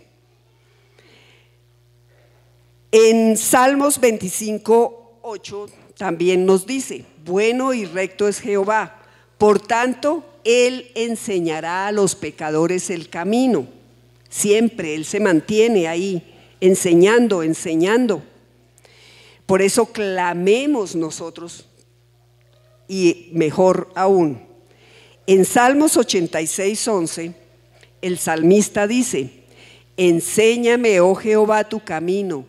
A: En Salmos 25:8 también nos dice: bueno y recto es Jehová, por tanto Él enseñará a los pecadores el camino. Siempre Él se mantiene ahí, enseñando. Por eso clamemos nosotros, y mejor aún, en Salmos 86:11, el salmista dice: enséñame, oh Jehová, tu camino,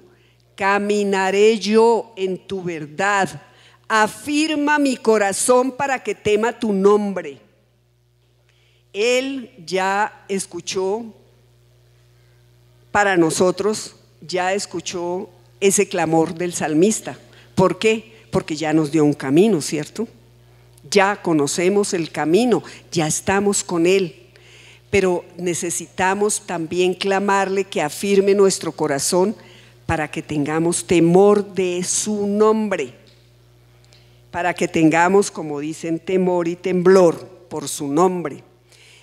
A: caminaré yo en tu verdad, afirma mi corazón para que tema tu nombre. Él ya escuchó, para nosotros, ya escuchó ese clamor del salmista. ¿Por qué? Porque ya nos dio un camino, ¿cierto? Ya conocemos el camino, ya estamos con Él. Pero necesitamos también clamarle que afirme nuestro corazón para que tengamos temor de su nombre, para que tengamos, como dicen, temor y temblor por su nombre.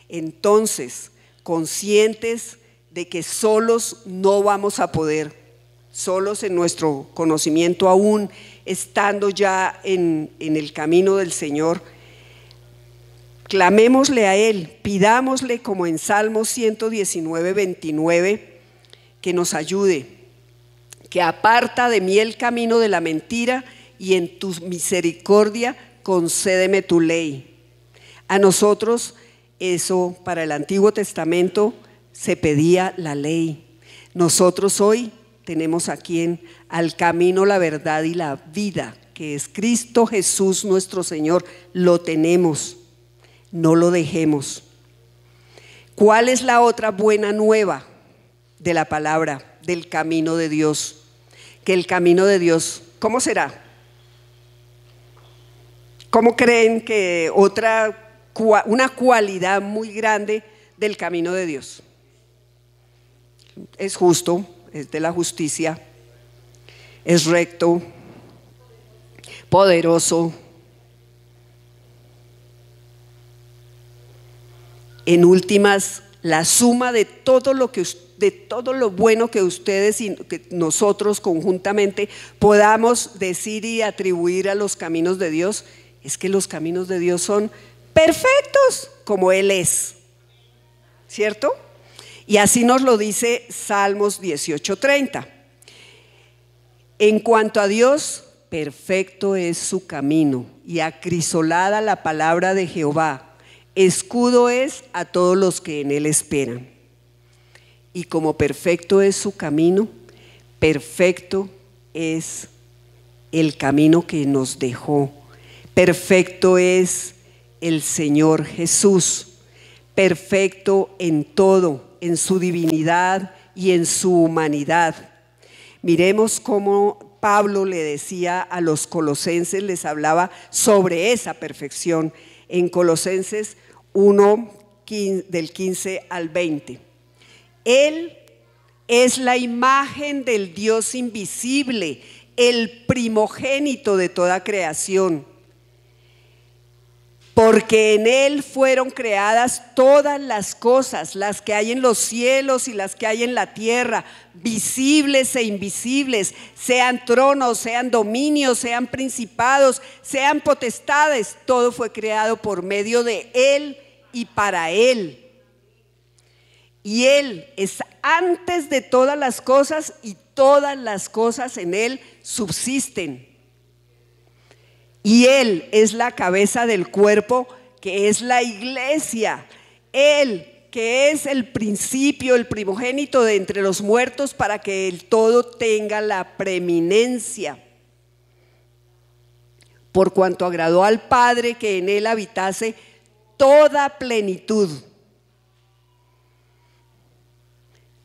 A: Entonces, conscientes de que solos no vamos a poder, solos en nuestro conocimiento, aún estando ya en el camino del Señor, clamémosle a Él, pidámosle como en Salmos 119:29 que nos ayude, que aparta de mí el camino de la mentira y en tu misericordia concédeme tu ley. A nosotros Eso para el Antiguo Testamento se pedía la ley. Nosotros hoy tenemos a quien, al camino, la verdad y la vida, que es Cristo Jesús nuestro Señor. Lo tenemos, no lo dejemos. ¿Cuál es la otra buena nueva de la palabra, del camino de Dios? Que el camino de Dios, ¿cómo será? ¿Cómo creen que una cualidad muy grande del camino de Dios? Es justo, es de la justicia, es recto, poderoso. En últimas, la suma de todo lo bueno que ustedes y que nosotros conjuntamente podamos decir y atribuir a los caminos de Dios, es que los caminos de Dios son perfectos como Él es, ¿cierto? Y así nos lo dice Salmos 18:30. En cuanto a Dios, perfecto es su camino, y acrisolada la palabra de Jehová, escudo es a todos los que en Él esperan. Y como perfecto es su camino, perfecto es el camino que nos dejó. Perfecto es el Señor Jesús, perfecto en todo, en su divinidad y en su humanidad. Miremos cómo Pablo le decía a los colosenses, les hablaba sobre esa perfección en Colosenses 1, del 15 al 20. Él es la imagen del Dios invisible, el primogénito de toda creación, porque en Él fueron creadas todas las cosas, las que hay en los cielos y las que hay en la tierra, visibles e invisibles, sean tronos, sean dominios, sean principados, sean potestades. Todo fue creado por medio de Él y para Él. Y Él es antes de todas las cosas, y todas las cosas en Él subsisten. Y Él es la cabeza del cuerpo, que es la iglesia. Él, que es el principio, el primogénito de entre los muertos, para que el todo tenga la preeminencia. Por cuanto agradó al Padre que en Él habitase toda plenitud,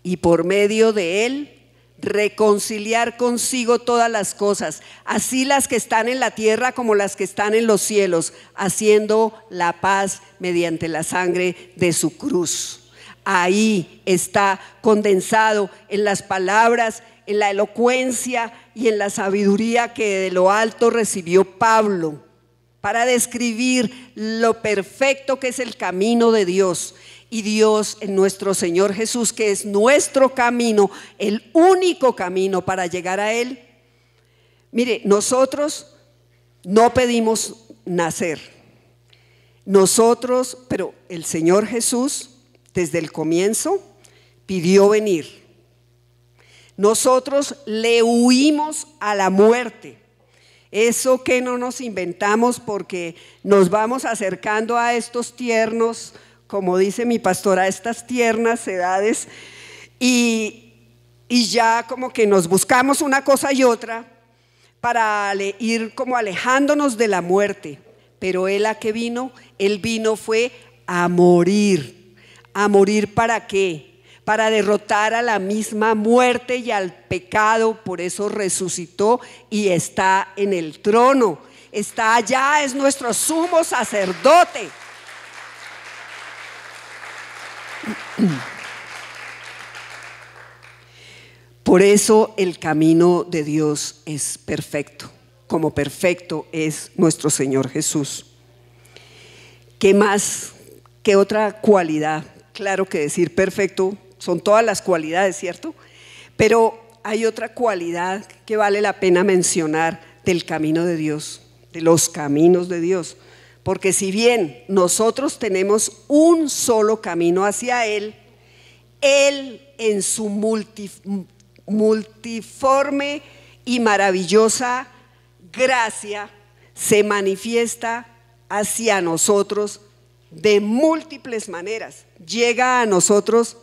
A: y por medio de Él reconciliar consigo todas las cosas, así las que están en la tierra como las que están en los cielos, haciendo la paz mediante la sangre de su cruz. Ahí está condensado en las palabras, en la elocuencia y en la sabiduría que de lo alto recibió Pablo para describir lo perfecto que es el camino de Dios. Y Dios en nuestro Señor Jesús, que es nuestro camino, el único camino para llegar a Él. Mire, nosotros no pedimos nacer. Pero el Señor Jesús desde el comienzo pidió venir. Nosotros le huimos a la muerte. Eso que no nos inventamos porque nos vamos acercando a estos tiernos, como dice mi pastora, a estas tiernas edades, y ya como que nos buscamos una cosa y otra para ir como alejándonos de la muerte. Pero Él, ¿a qué vino? Él vino fue a morir. ¿A morir para qué? Para derrotar a la misma muerte y al pecado. Por eso resucitó y está en el trono. Está allá, es nuestro sumo sacerdote. Por eso el camino de Dios es perfecto, como perfecto es nuestro Señor Jesús. ¿Qué más? ¿Qué otra cualidad? Claro que decir perfecto son todas las cualidades, ¿cierto? Pero hay otra cualidad que vale la pena mencionar del camino de Dios, de los caminos de Dios. Porque si bien nosotros tenemos un solo camino hacia Él, Él en su multiforme y maravillosa gracia se manifiesta hacia nosotros de múltiples maneras, llega a nosotros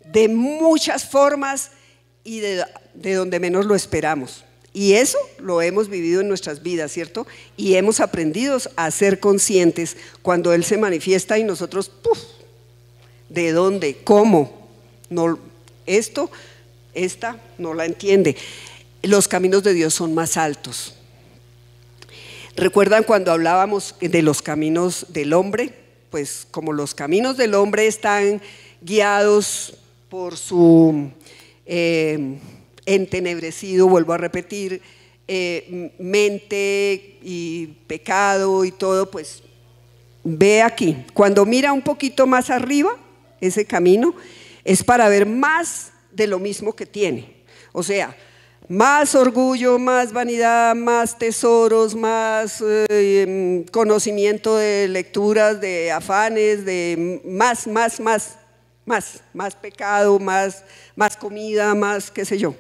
A: de muchas formas y de donde menos lo esperamos. Y eso lo hemos vivido en nuestras vidas, ¿cierto? Y hemos aprendido a ser conscientes cuando Él se manifiesta y nosotros, ¡puf! ¿De dónde? ¿Cómo? No, esta no la entiende. Los caminos de Dios son más altos. ¿Recuerdan cuando hablábamos de los caminos del hombre? Pues como los caminos del hombre están guiados por su entenebrecido, vuelvo a repetir, mente y pecado y todo, pues ve aquí, cuando mira un poquito más arriba, ese camino es para ver más de lo mismo que tiene, o sea, más orgullo, más vanidad, más tesoros, más conocimiento de lecturas, de afanes, de más pecado, más comida, más qué sé yo.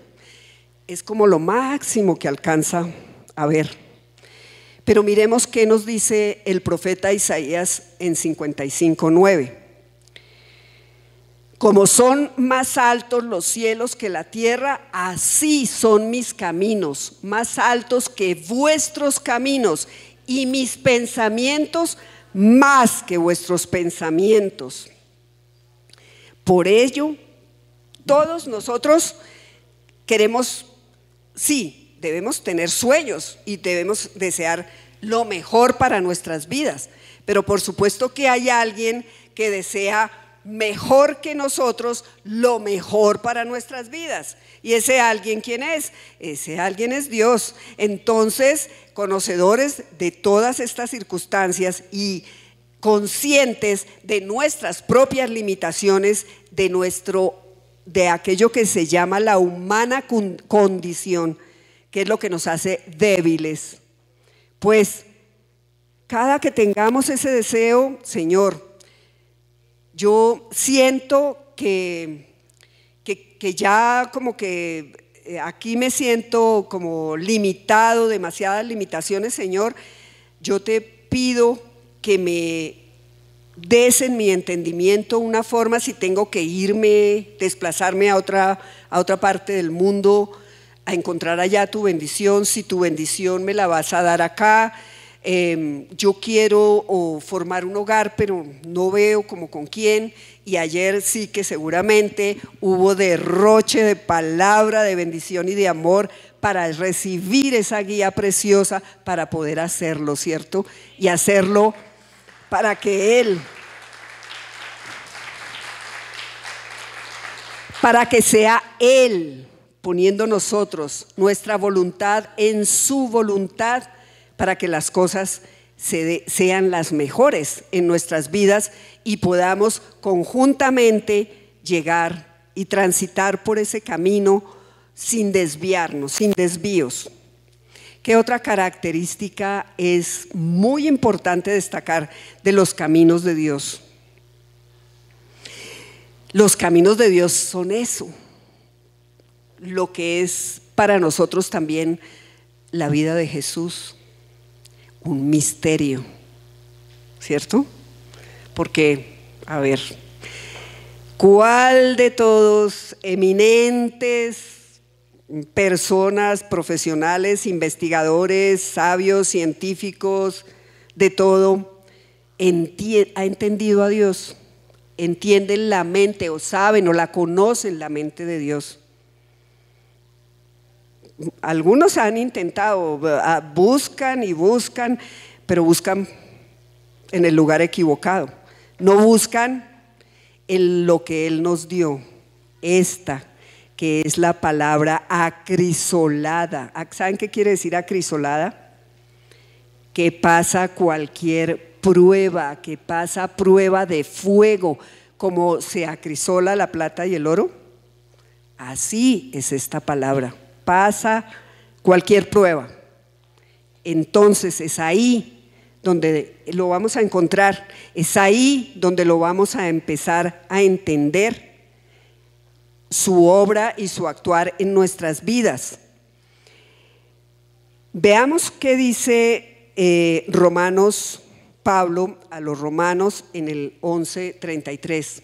A: Es como lo máximo que alcanza a ver. Pero miremos qué nos dice el profeta Isaías en 55:9. Como son más altos los cielos que la tierra, así son mis caminos, más altos que vuestros caminos, y mis pensamientos más que vuestros pensamientos. Por ello, todos nosotros queremos, sí, debemos tener sueños y debemos desear lo mejor para nuestras vidas, pero por supuesto que hay alguien que desea mejor que nosotros lo mejor para nuestras vidas. ¿Y ese alguien quién es? Ese alguien es Dios. Entonces, conocedores de todas estas circunstancias y conscientes de nuestras propias limitaciones, de aquello que se llama la humana condición, que es lo que nos hace débiles. Pues cada que tengamos ese deseo, Señor, yo siento que ya como que aquí me siento como limitado, demasiadas limitaciones, Señor. Yo te pido que me des en mi entendimiento una forma, si tengo que irme, desplazarme a otra parte del mundo, a encontrar allá tu bendición, si tu bendición me la vas a dar acá. Yo quiero formar un hogar, pero no veo como con quién, y ayer sí que seguramente hubo derroche de palabra, de bendición y de amor para recibir esa guía preciosa para poder hacerlo, ¿cierto? Y hacerlo para que sea Él poniendo nosotros nuestra voluntad en su voluntad, para que las cosas sean las mejores en nuestras vidas y podamos conjuntamente llegar y transitar por ese camino sin desviarnos, sin desvíos. ¿Qué otra característica es muy importante destacar de los caminos de Dios? Los caminos de Dios son eso, lo que es para nosotros también la vida de Jesús, un misterio, ¿cierto? Porque, a ver, ¿cuál de todos eminentes personas, profesionales, investigadores, sabios, científicos, de todo, ha entendido a Dios? ¿Entienden la mente o saben o la conocen la mente de Dios? Algunos han intentado, buscan y buscan, pero buscan en el lugar equivocado. No buscan en lo que Él nos dio, que es la palabra acrisolada. ¿Saben qué quiere decir acrisolada? Que pasa cualquier prueba, que pasa prueba de fuego, como se acrisola la plata y el oro. Así es esta palabra, pasa cualquier prueba. Entonces es ahí donde lo vamos a encontrar, es ahí donde lo vamos a empezar a entender su obra y su actuar en nuestras vidas. Veamos qué dice Romanos Pablo a los romanos en el 11:33.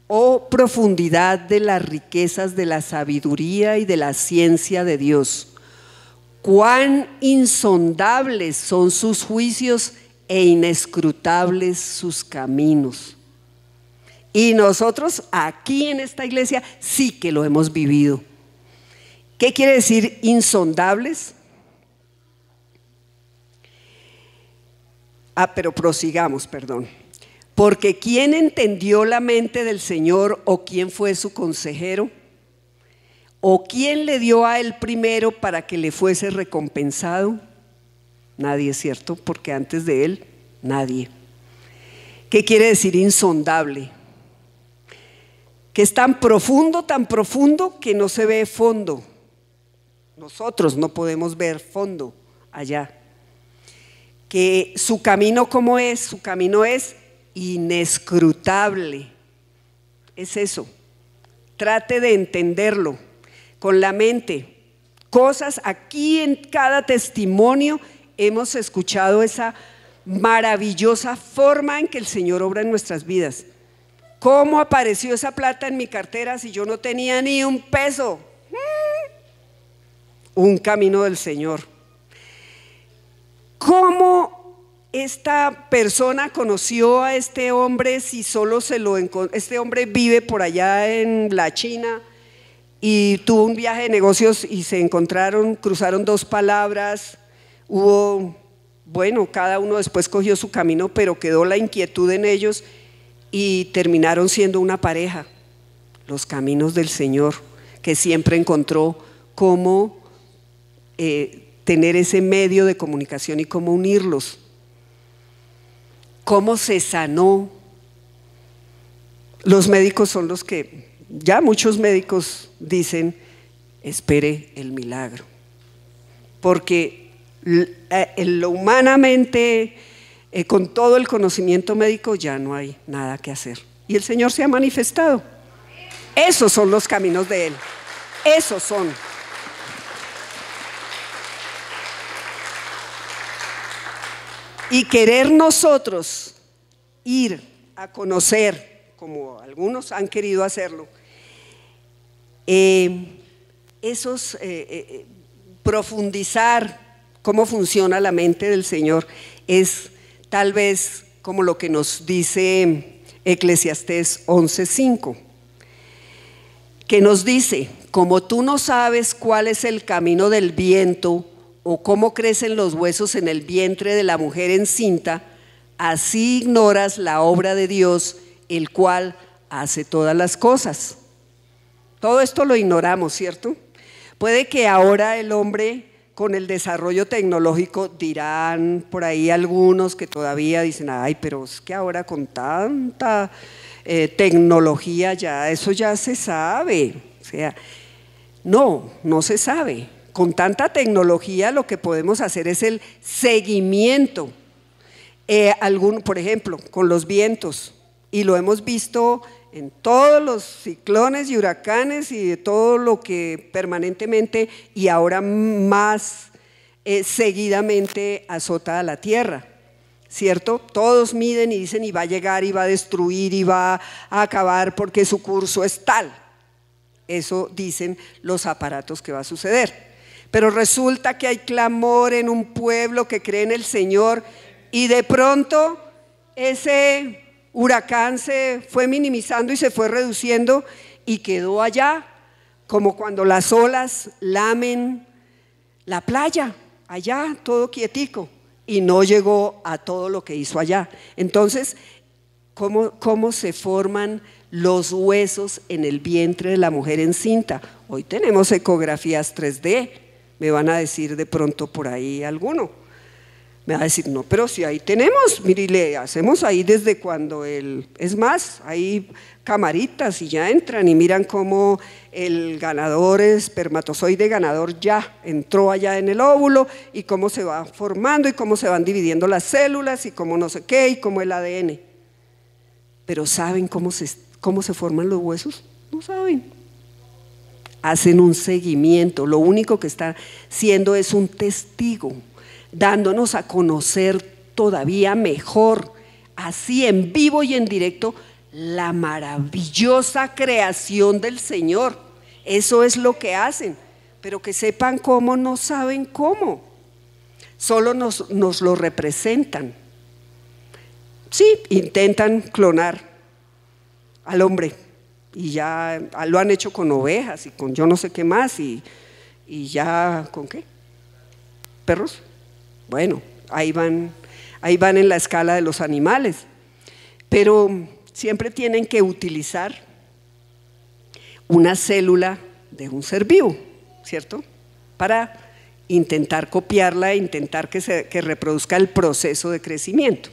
A: Oh profundidad de las riquezas de la sabiduría y de la ciencia de Dios, cuán insondables son sus juicios e inescrutables sus caminos. Y nosotros aquí en esta iglesia sí que lo hemos vivido. ¿Qué quiere decir insondables? Pero prosigamos, perdón. Porque ¿quién entendió la mente del Señor o quién fue su consejero? ¿O quién le dio a él primero para que le fuese recompensado? Nadie, ¿cierto? Porque antes de él, nadie. ¿Qué quiere decir insondable? Que es tan profundo que no se ve fondo. Nosotros no podemos ver fondo allá. Que su camino, ¿cómo es? Su camino es inescrutable. Es eso. Trate de entenderlo con la mente. Cosas aquí en cada testimonio hemos escuchado esa maravillosa forma en que el Señor obra en nuestras vidas. ¿Cómo apareció esa plata en mi cartera si yo no tenía ni un peso? Un camino del Señor. ¿Cómo esta persona conoció a este hombre si solo este hombre vive por allá en la China y tuvo un viaje de negocios y se encontraron, cruzaron dos palabras, cada uno después cogió su camino, pero quedó la inquietud en ellos y terminaron siendo una pareja? Los caminos del Señor, que siempre encontró cómo tener ese medio de comunicación y cómo unirlos. Cómo se sanó. Los médicos son los que, ya muchos médicos dicen, espere el milagro, porque lo humanamente, con todo el conocimiento médico, ya no hay nada que hacer. Y el Señor se ha manifestado. Esos son los caminos de Él. Esos son. Y querer nosotros ir a conocer, como algunos han querido hacerlo, profundizar cómo funciona la mente del Señor, es tal vez como lo que nos dice Eclesiastés 11:5, que nos dice: como tú no sabes cuál es el camino del viento, o cómo crecen los huesos en el vientre de la mujer encinta, así ignoras la obra de Dios, el cual hace todas las cosas. Todo esto lo ignoramos, ¿cierto? Puede que ahora el hombre, con el desarrollo tecnológico, dirán por ahí algunos que todavía dicen, ay, pero es que ahora con tanta tecnología ya, eso ya se sabe. O sea, no se sabe. Con tanta tecnología lo que podemos hacer es el seguimiento, por ejemplo, con los vientos, y lo hemos visto en todos los ciclones y huracanes y de todo lo que permanentemente y ahora más seguidamente azota a la tierra, ¿cierto? Todos miden y dicen y va a llegar y va a destruir y va a acabar porque su curso es tal. Eso dicen los aparatos que va a suceder. Pero resulta que hay clamor en un pueblo que cree en el Señor y de pronto ese huracán se fue minimizando y se fue reduciendo y quedó allá, como cuando las olas lamen la playa, allá todo quietico, y no llegó a todo lo que hizo allá. Entonces, ¿cómo se forman los huesos en el vientre de la mujer encinta? Hoy tenemos ecografías 3D. Me van a decir de pronto por ahí alguno, me va a decir, no, pero si ahí tenemos, mire, le hacemos ahí desde cuando es más, hay camaritas y ya entran y miran cómo el ganador, espermatozoide ganador ya entró allá en el óvulo y cómo se va formando y cómo se van dividiendo las células y cómo no sé qué y cómo el ADN. Pero ¿saben cómo se forman los huesos? No saben. Hacen un seguimiento, lo único que está siendo es un testigo, dándonos a conocer todavía mejor, así en vivo y en directo, la maravillosa creación del Señor. Eso es lo que hacen, pero que sepan cómo no saben cómo, solo nos lo representan. Sí, intentan clonar al hombre y ya lo han hecho con ovejas y con yo no sé qué más y ya ¿con qué? ¿Perros? Bueno, ahí van en la escala de los animales, pero siempre tienen que utilizar una célula de un ser vivo, ¿cierto? Para intentar copiarla e intentar que reproduzca el proceso de crecimiento.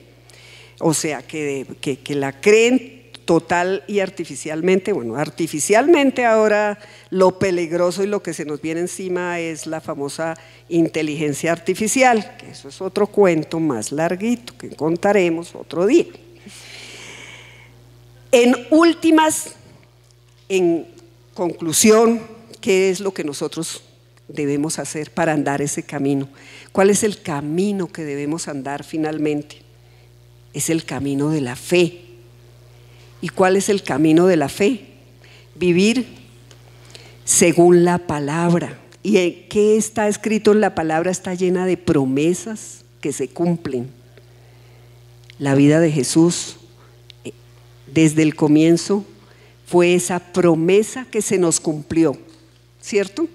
A: O sea, que la creen total y artificialmente. Bueno, artificialmente ahora lo peligroso y lo que se nos viene encima es la famosa inteligencia artificial, que eso es otro cuento más larguito que contaremos otro día. En conclusión, ¿qué es lo que nosotros debemos hacer para andar ese camino? ¿Cuál es el camino que debemos andar finalmente? Es el camino de la fe. ¿Y cuál es el camino de la fe? Vivir según la palabra. ¿Y qué está escrito en la palabra? Está llena de promesas que se cumplen. La vida de Jesús, desde el comienzo, fue esa promesa que se nos cumplió, ¿cierto?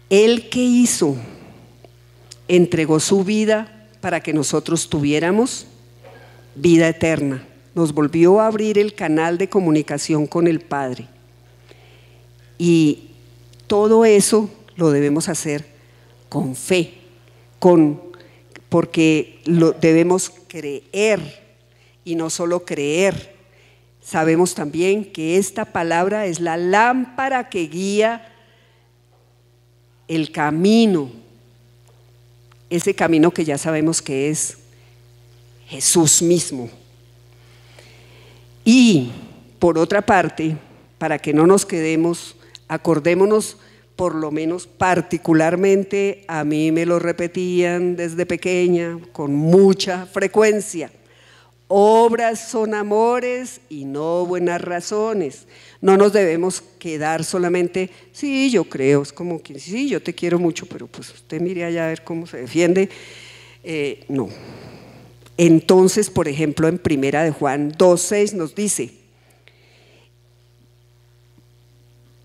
A: ¿Él qué hizo? Entregó su vida para que nosotros tuviéramos vida eterna. Nos volvió a abrir el canal de comunicación con el Padre. Y todo eso lo debemos hacer con fe, porque lo debemos creer, y no solo creer. Sabemos también que esta palabra es la lámpara que guía el camino, ese camino que ya sabemos que es Jesús mismo. Y por otra parte, para que no nos quedemos, acordémonos, por lo menos particularmente a mí me lo repetían desde pequeña con mucha frecuencia: obras son amores y no buenas razones. No nos debemos quedar solamente, sí, yo creo, es como que sí, yo te quiero mucho, pero pues usted mire allá a ver cómo se defiende. No. Entonces, por ejemplo, en Primera de Juan 2:6 nos dice: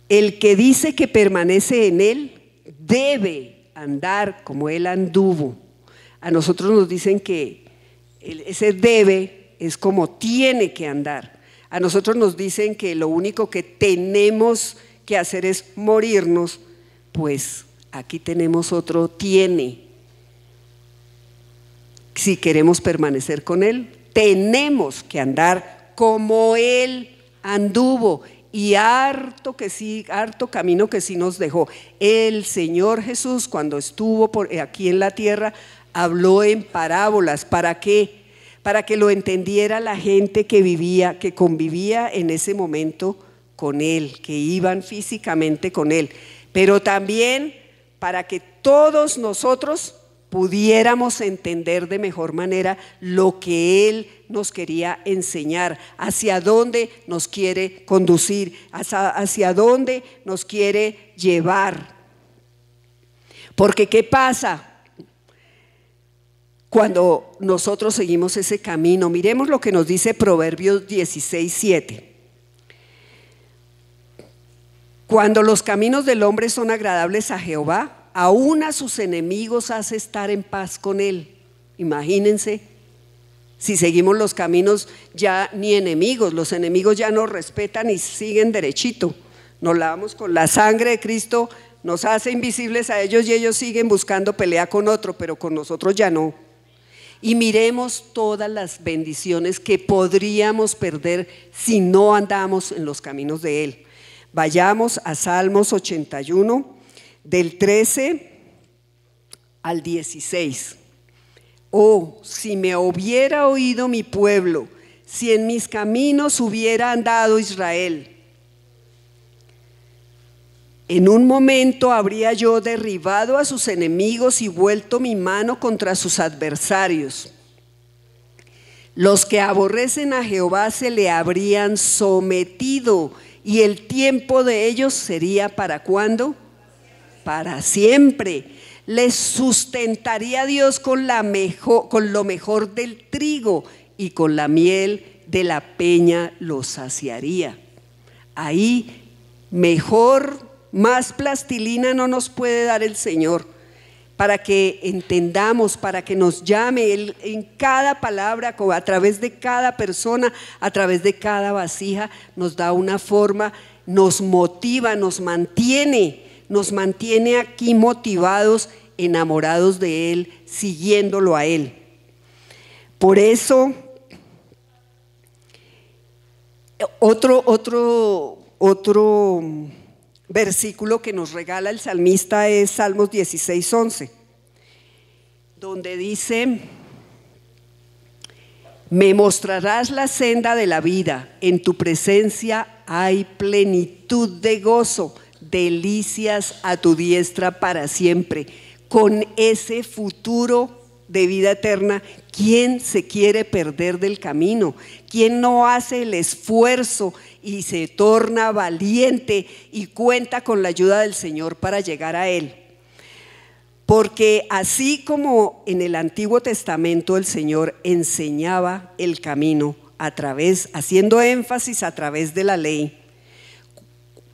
A: el que dice que permanece en él debe andar como él anduvo. A nosotros nos dicen que ese debe es como tiene que andar. A nosotros nos dicen que lo único que tenemos que hacer es morirnos. Pues aquí tenemos otro tiene. Si queremos permanecer con Él, tenemos que andar como Él anduvo, y harto camino que sí nos dejó. El Señor Jesús, cuando estuvo aquí en la tierra, habló en parábolas. ¿Para qué? Para que lo entendiera la gente que convivía en ese momento con Él, que iban físicamente con Él, pero también para que todos nosotros pudiéramos entender de mejor manera lo que Él nos quería enseñar, hacia dónde nos quiere conducir, hacia dónde nos quiere llevar. Porque ¿qué pasa cuando nosotros seguimos ese camino? Miremos lo que nos dice Proverbios 16:7. Cuando los caminos del hombre son agradables a Jehová, aún a sus enemigos hace estar en paz con él. Imagínense, si seguimos los caminos, ya ni enemigos, los enemigos ya nos respetan y siguen derechito. Nos lavamos con la sangre de Cristo, nos hace invisibles a ellos y ellos siguen buscando pelea con otro, pero con nosotros ya no. Y miremos todas las bendiciones que podríamos perder si no andamos en los caminos de Él. Vayamos a Salmos 81, del 13 al 16. Oh, si me hubiera oído mi pueblo, si en mis caminos hubiera andado Israel. En un momento habría yo derribado a sus enemigos y vuelto mi mano contra sus adversarios. Los que aborrecen a Jehová se le habrían sometido, y el tiempo de ellos sería ¿para cuándo? Para siempre. Les sustentaría Dios con lo mejor del trigo, y con la miel de la peña los saciaría. Ahí mejor, más plastilina no nos puede dar el Señor, para que entendamos, para que nos llame Él en cada palabra, a través de cada persona, a través de cada vasija, nos da una forma, nos motiva, nos mantiene aquí motivados, enamorados de Él, siguiéndolo a Él. Por eso, otro versículo que nos regala el salmista es Salmos 16:11, donde dice: me mostrarás la senda de la vida, en tu presencia hay plenitud de gozo, delicias a tu diestra para siempre. Con ese futuro de vida eterna, ¿quién se quiere perder del camino? ¿Quién no hace el esfuerzo y se torna valiente y cuenta con la ayuda del Señor para llegar a Él? Porque así como en el Antiguo Testamento el Señor enseñaba el camino haciendo énfasis a través de la ley,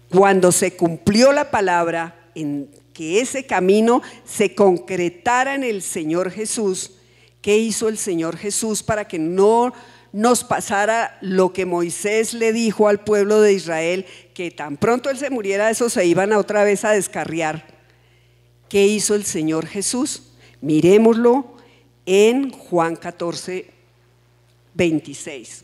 A: cuando se cumplió la palabra en que ese camino se concretara en el Señor Jesús, ¿qué hizo el Señor Jesús para que no nos pasara lo que Moisés le dijo al pueblo de Israel, que tan pronto él se muriera, esos se iban otra vez a descarriar? ¿Qué hizo el Señor Jesús? Miremoslo en Juan 14:26.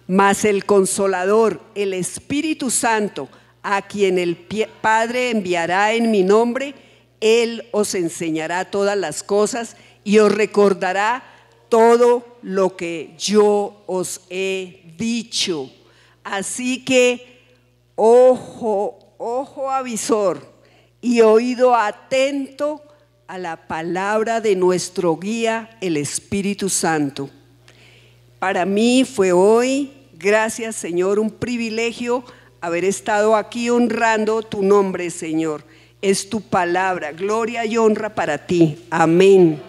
A: Mas el Consolador, el Espíritu Santo, a quien el Padre enviará en mi nombre, Él os enseñará todas las cosas y os recordará todo lo que yo os he dicho. Así que ojo avisor y oído atento a la palabra de nuestro guía, el Espíritu Santo. Para mí fue hoy, gracias Señor, un privilegio haber estado aquí honrando tu nombre, Señor. Es tu palabra, gloria y honra para ti. Amén.